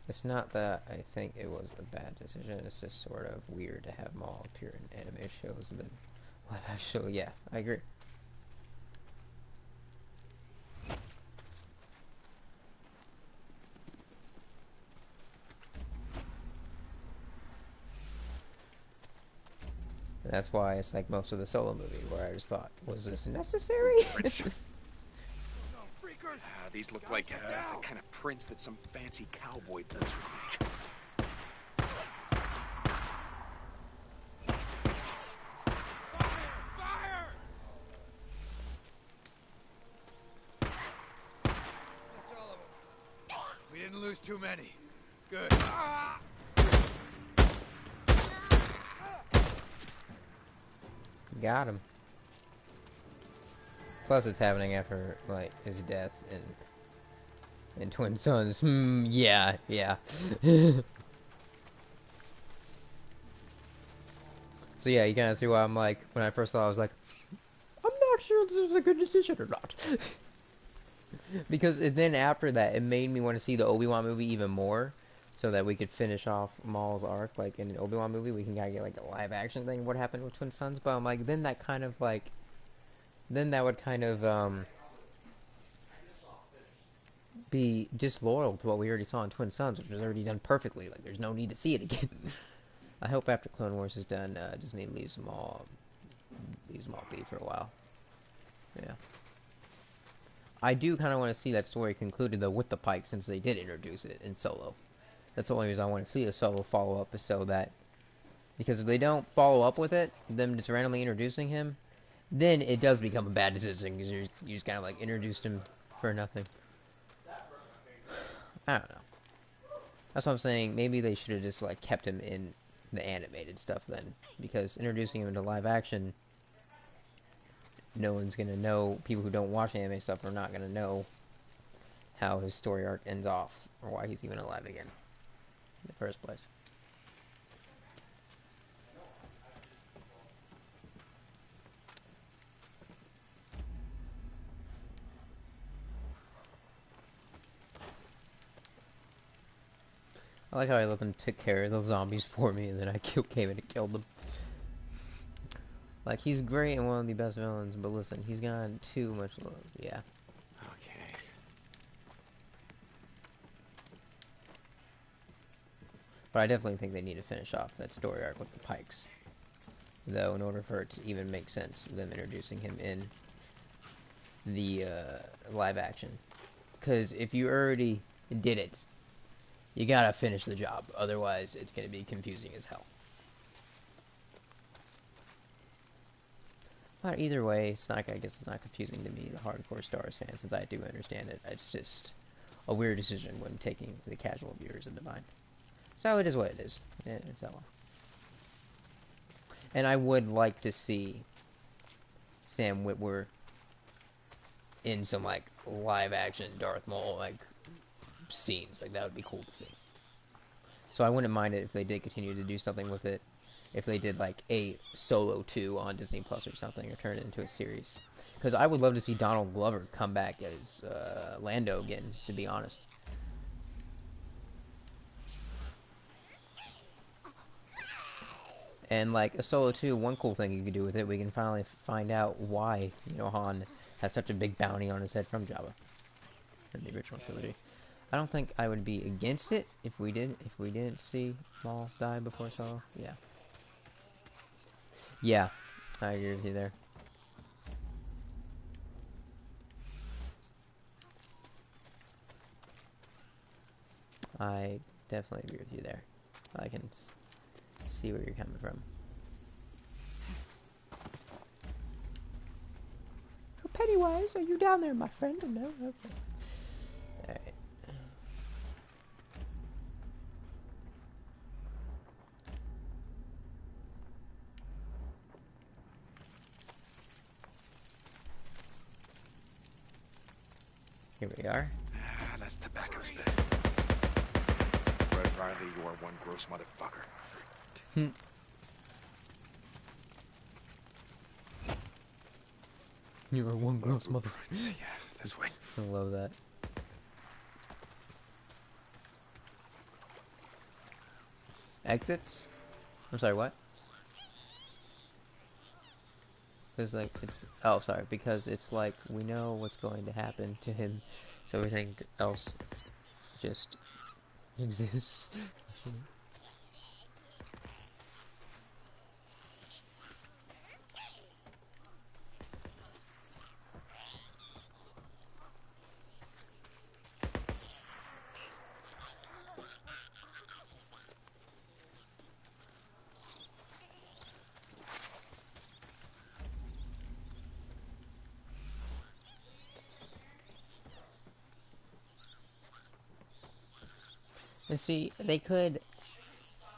It's not that I think it was a bad decision. It's just sort of weird to have them all appear in anime shows. And then, well, actually, yeah, I agree. And that's why it's like most of the Solo movie, where I just thought, was this necessary? These look like the kind of prints that some fancy cowboy boots would make. We didn't lose too many. Good. Got him. Plus, it's happening after like his death and Twin Sons. Yeah. So yeah, you kind of see why I'm like, when I first saw it, I was like, I'm not sure this is a good decision or not. Because then after that, it made me want to see the Obi-Wan movie even more, so that we could finish off Maul's arc. Like in an Obi-Wan movie, we can kind of get like a live action thing, what happened with Twin Sons. But I'm like, then that kind of like, then that would kind of be disloyal to what we already saw in Twin Sons, which was already done perfectly. Like, there's no need to see it again. I hope after Clone Wars is done, Disney leaves them all be for a while. Yeah. I do kind of want to see that story concluded though with the Pike, since they did introduce it in Solo. That's the only reason I want to see a Solo follow-up, is so that, because if they don't follow up with it, them just randomly introducing him, then it does become a bad decision, because you just kind of like introduced him for nothing. I don't know. That's what I'm saying. Maybe they should have just like kept him in the animated stuff then, because introducing him into live action, no one's gonna know. People who don't watch anime stuff are not gonna know how his story arc ends off, or why he's even alive again in the first place. I like how I let them took care of those zombies for me, and then I came in and killed them. Like, he's great and one of the best villains, but listen, he's gotten too much love. Yeah. Okay. But I definitely think they need to finish off that story arc with the Pikes. Though, in order for it to even make sense, them introducing him in the live action. Because if you already did it, you gotta finish the job. Otherwise, it's gonna be confusing as hell. But either way, it's not. I guess it's not confusing to me, the hardcore Star Wars fan, since I do understand it. It's just a weird decision when taking the casual viewers into mind. So it is what it is. Yeah, so. And I would like to see Sam Witwer in some like live action Darth Maul like scenes. Like that would be cool to see. So I wouldn't mind it if they did continue to do something with it. If they did like a Solo 2 on Disney Plus or something, or turn it into a series. Because I would love to see Donald Glover come back as Lando again, to be honest. And like a Solo 2, one cool thing you could do with it, we can finally find out why, you know, Han has such a big bounty on his head from Jabba in the original trilogy. I don't think I would be against it if we didn't see Maul die before Solo. Yeah. Yeah, I agree with you there. I definitely agree with you there. I can see where you're coming from. Pennywise, are you down there, my friend? No? Okay. Alright. Here we are. Ah, that's tobacco spit. Red Riley, you are one gross motherfucker. You are one gross motherfucker. Yeah, this way. I love that. Exits? I'm sorry, what? Because, like, it's... Oh, sorry. Because it's like, we know what's going to happen to him, so everything else just exists. And see, they could...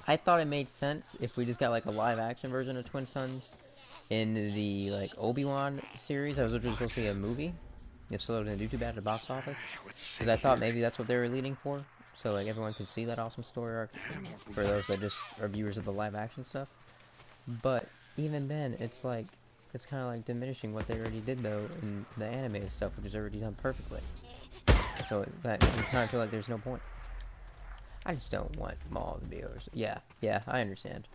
I thought it made sense if we just got, like, a live-action version of Twin Sons in the, like, Obi-Wan series. I was originally supposed to be a movie. It still didn't do too bad at the box office. Because I thought maybe that's what they were leading for. So, like, everyone could see that awesome story arc for those that just are viewers of the live-action stuff. But even then, it's like... It's kind of like diminishing what they already did, though, in the animated stuff, which is already done perfectly. So, that you kind of feel like there's no point. I just don't want Maul to be over. Yeah, I understand.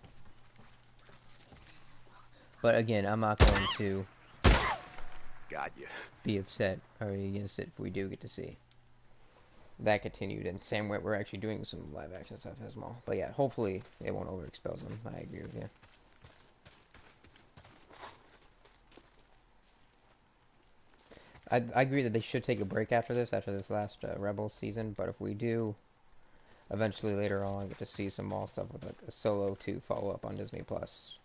But again, I'm not going to Got you. be upset or against it if we do get to see that continued. And Sam we're actually doing some live action stuff as Maul. But yeah, hopefully it won't overexpose him. I agree with you. I agree that they should take a break after this last Rebels season. But if we do eventually later on get to see some Maul stuff with like a Solo 2 follow up on Disney Plus,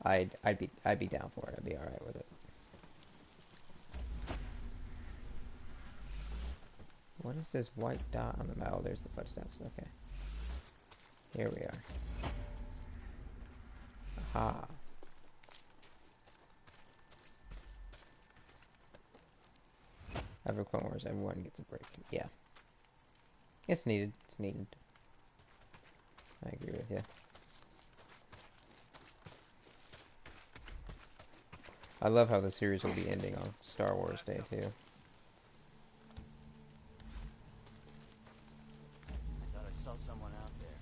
I'd be down for it. I'd be alright with it. What is this white dot on the map? Oh, there's the footsteps. Okay. Here we are. Aha. After Clone Wars, everyone gets a break. Yeah. It's needed. It's needed. I agree with you. I love how the series will be ending on Star Wars Day, too. I thought I saw someone out there.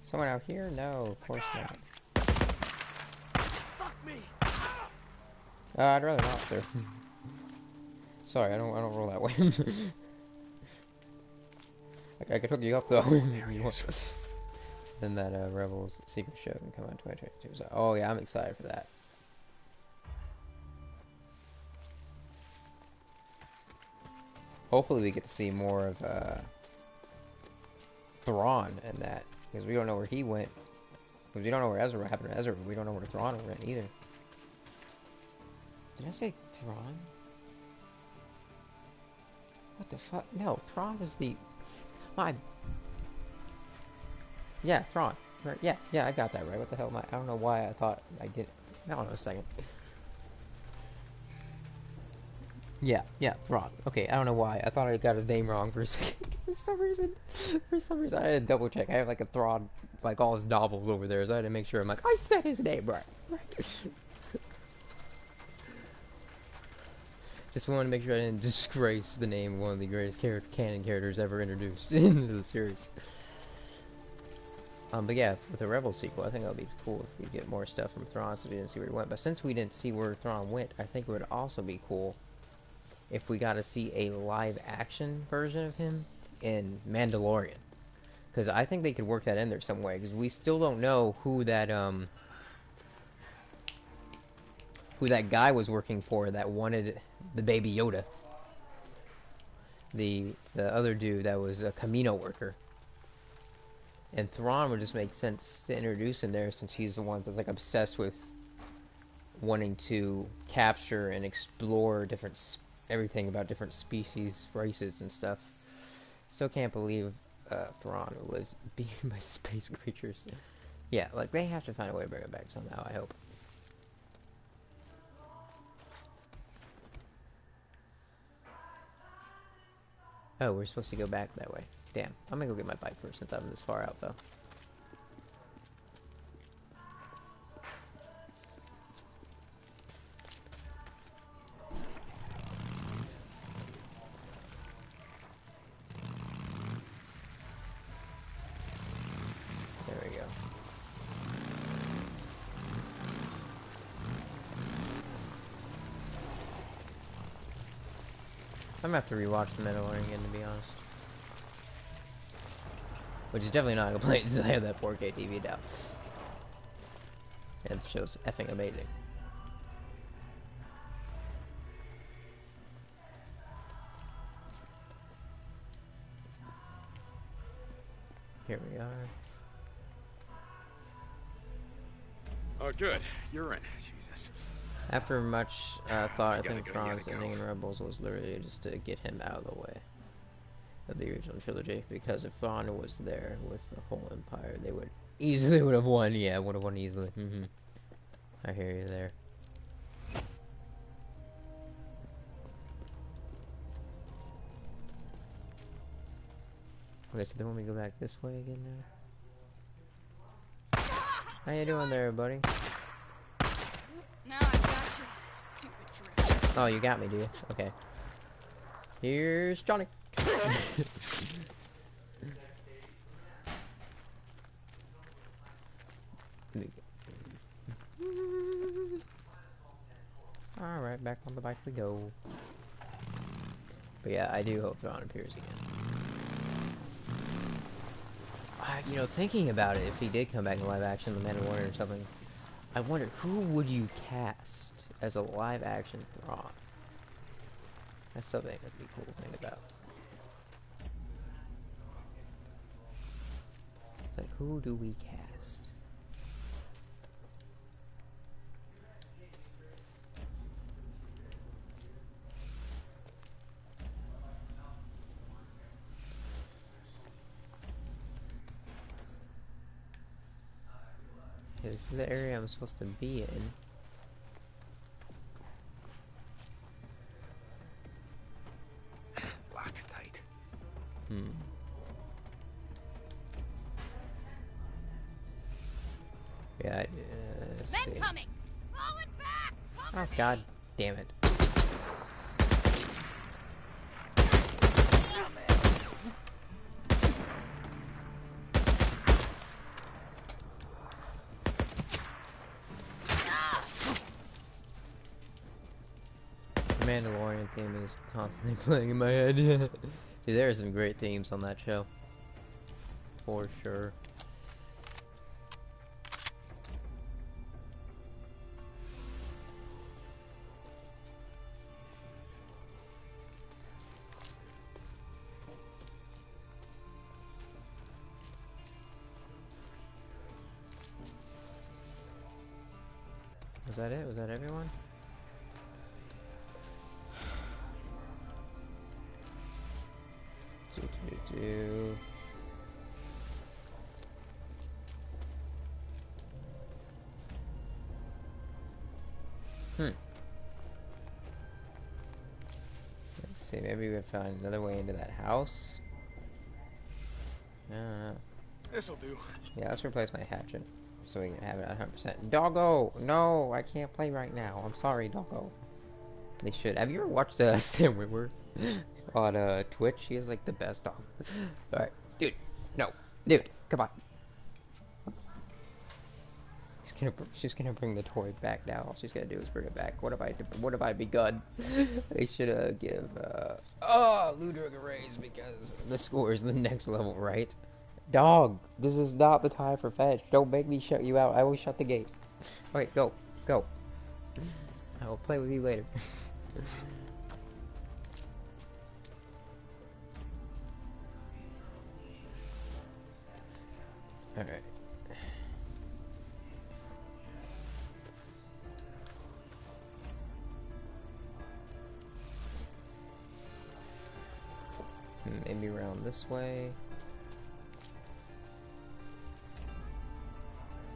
Someone out here? No, of course not. Fuck me! I'd rather not, sir. Sorry, I don't roll that way. I could hook you up though. Then that Rebels secret show can come out in 2022. So, oh yeah, I'm excited for that. Hopefully we get to see more of Thrawn in that, because we don't know where he went Because we don't know where Ezra happened to Ezra. We don't know where Thrawn went either. Did I say Thrawn? What the fuck? No, Thrawn is the... My... Yeah, Thrawn. Right, yeah, I got that right. What the hell am I don't know why I thought I did it. Hold on a second. Yeah, Thrawn. Okay, I don't know why. I thought I got his name wrong for a second. For some reason, I had to double check. I have like a Thrawn, like all his novels over there, so I had to make sure. I'm like, I said his name right. Just wanted to make sure I didn't disgrace the name of one of the greatest canon characters ever introduced into the series. But yeah, with the Rebel sequel, I think that'll be cool if we get more stuff from Thrawn since we didn't see where he went. But since we didn't see where Thrawn went, I think it would also be cool if we got to see a live-action version of him in Mandalorian. Because I think they could work that in there some way. Because we still don't know who that guy was working for that wanted the baby Yoda. The other dude that was a Camino worker. And Thrawn would just make sense to introduce him there since he's the one that's like obsessed with wanting to capture and explore everything about different species, races, and stuff. Still can't believe Thrawn was beaten by space creatures. Yeah, like they have to find a way to bring it back somehow, I hope. Oh, we're supposed to go back that way. Damn, I'm gonna go get my bike first since I'm this far out though. There we go. I'm gonna have to rewatch The Mandalorian again, to be honest. Which is definitely not a complaint since I have that 4K TV now. And the show's effing amazing. Here we are. Oh, good. You're in. Jesus. After much thought, I think You Thrawn's gotta ending go. in Rebels was literally just to get him out of the way of the original trilogy. Because if Thrawn was there with the whole Empire, they would have won. Yeah, would have won easily. I hear you there. Okay, so they want me to go back this way again now? How you doing there, buddy? Now I got you, stupid drift. Oh, you got me, do you? Okay. Here's Johnny. Alright, back on the bike we go. But yeah, I do hope Thrawn appears again. You know, thinking about it, if he did come back in live action, The Mandalorian or something, I wonder who would you cast as a live action Thrawn? That's something that'd be cool to think about. It's like, who do we cast? Okay, this is the area I'm supposed to be in. Locked tight. Yeah, let's Men see. coming! Falling back! Cover Oh, me! god damn it. The Mandalorian theme is constantly playing in my head. Dude, there are some great themes on that show. For sure. Was that it? Was that everyone? Do. Let's see, maybe we find another way into that house. I don't know. This'll do. Yeah, let's replace my hatchet so we can have it at 100%. Doggo! No, I can't play right now. I'm sorry, Doggo. They should. Have you ever watched Sam Whitworth on Twitch? He is like the best dog. Alright, dude. No. Dude, come on. She's gonna bring the toy back now. All she's gonna do is bring it back. What have I begun? They should give Ludwig a raise because the score is the next level, right? Dog, this is not the time for fetch. Don't make me shut you out. I will shut the gate. Wait, go. I will play with you later. Alright. Maybe around this way.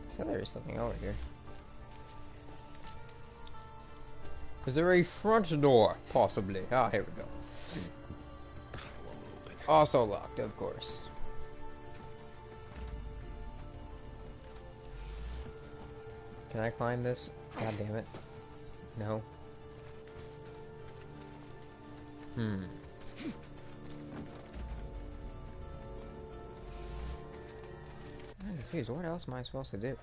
So there's something over here. Is there a front door? Possibly. Ah, here we go. Also locked, of course. Can I climb this? God damn it. No. I'm confused. What else am I supposed to do?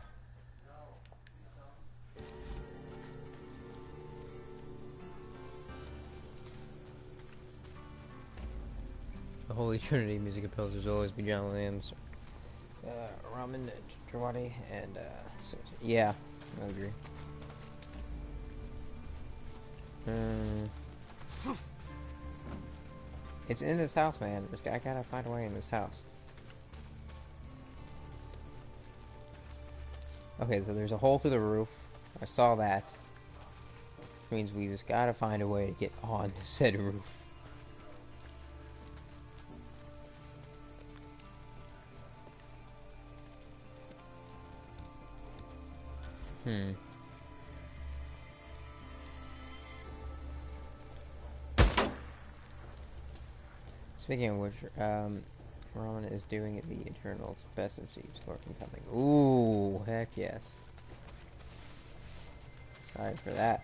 The Holy Trinity music appeals has always been John Williams, Ramen, Jawadi, and yeah, I agree. It's in this house, man. I gotta find a way in this house. Okay, so there's a hole through the roof. I saw that. Which means we just gotta find a way to get on said roof. Speaking of which, Ramen is doing the Eternals Best of Siege score coming. Ooh, heck yes. Excited for that.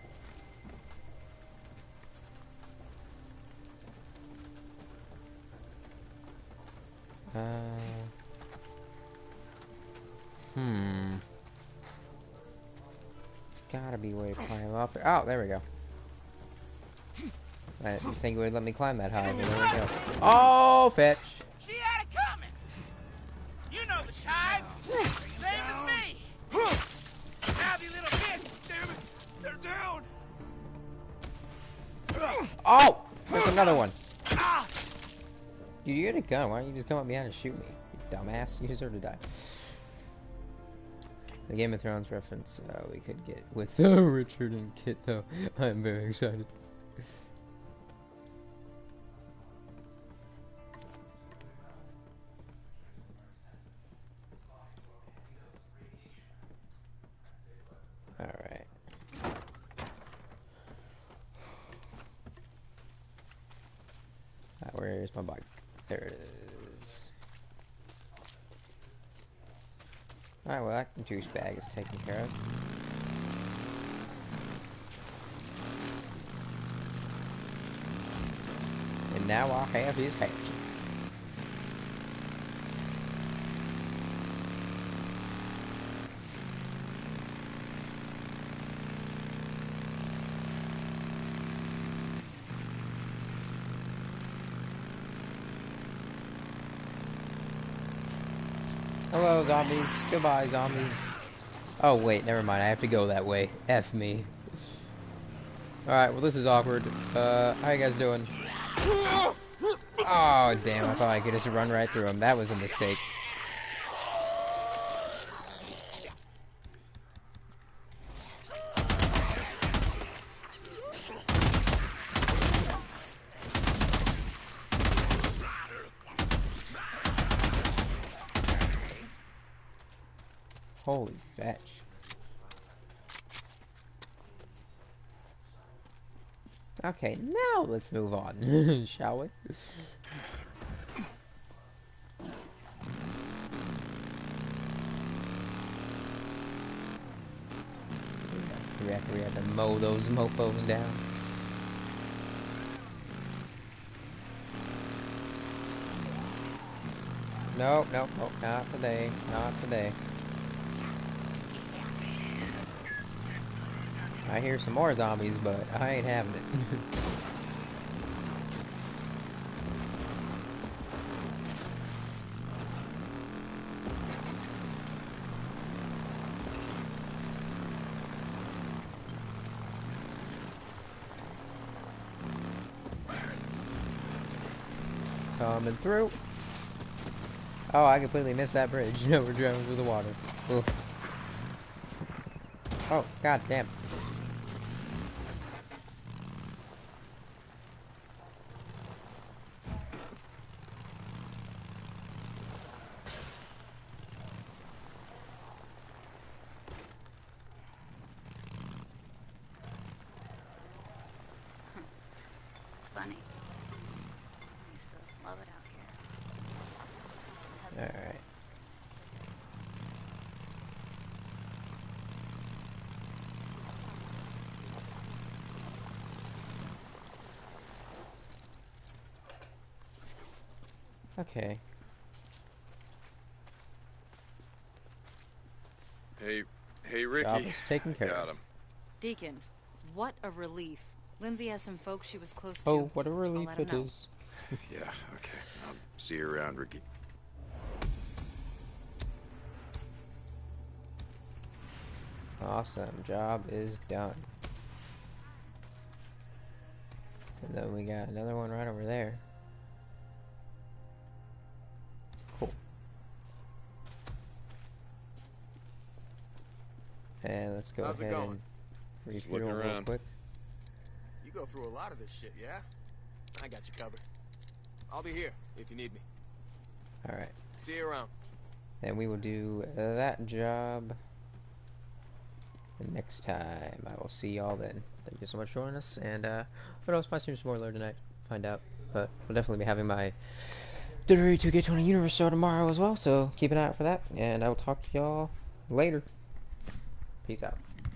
There's gotta be a way to climb up. Oh, there we go. I didn't think it would let me climb that high, but there we go. Oh, fetch! She had it coming. You know the type. Same as me. Now, you little bitch. Damn it. They're down. Oh! There's another one. Dude, you had a gun. Why don't you just come up behind and shoot me? You dumbass. You deserve to die. The Game of Thrones reference we could get with Richard and Kit, though. I'm very excited. Alright. Where is my bike? There it is. Alright, well that juice bag is taken care of. And now I have his hatchet. Hello, zombies. Goodbye, zombies. Oh, wait, never mind. I have to go that way. F me. Alright, well, this is awkward. How you guys doing? Oh, damn. I thought I could just run right through him. That was a mistake. Holy fetch. Okay, now let's move on, shall we? We have to mow those mofos down. Nope, nope, nope, not today, not today. I hear some more zombies, but I ain't having it. Coming through. Oh, I completely missed that bridge. We're driving through the water. Oof. Oh, god damn. It's funny. I used to love it out here. Alright. Okay. Hey, Ricky. Job is taken care Got of. him. Deacon, what a relief. Lindsay has some folks she was close to. Oh, what a I'll relief let 'em it know. is. Yeah, okay. I'll see you around, Ricky. Awesome. Job is done. And then we got another one right over there. Cool. And let's go How's it ahead going? and Just refuel looking real around. quick. You go through a lot of this shit, yeah? I got you covered. I'll be here if you need me. Alright. See you around. And we will do that job next time. I will see y'all then. Thank you so much for joining us. And, who knows, might stream some more later tonight. Find out. But we'll definitely be having my Delivery 2K20 Universe show tomorrow as well. So keep an eye out for that. And I will talk to y'all later. Peace out.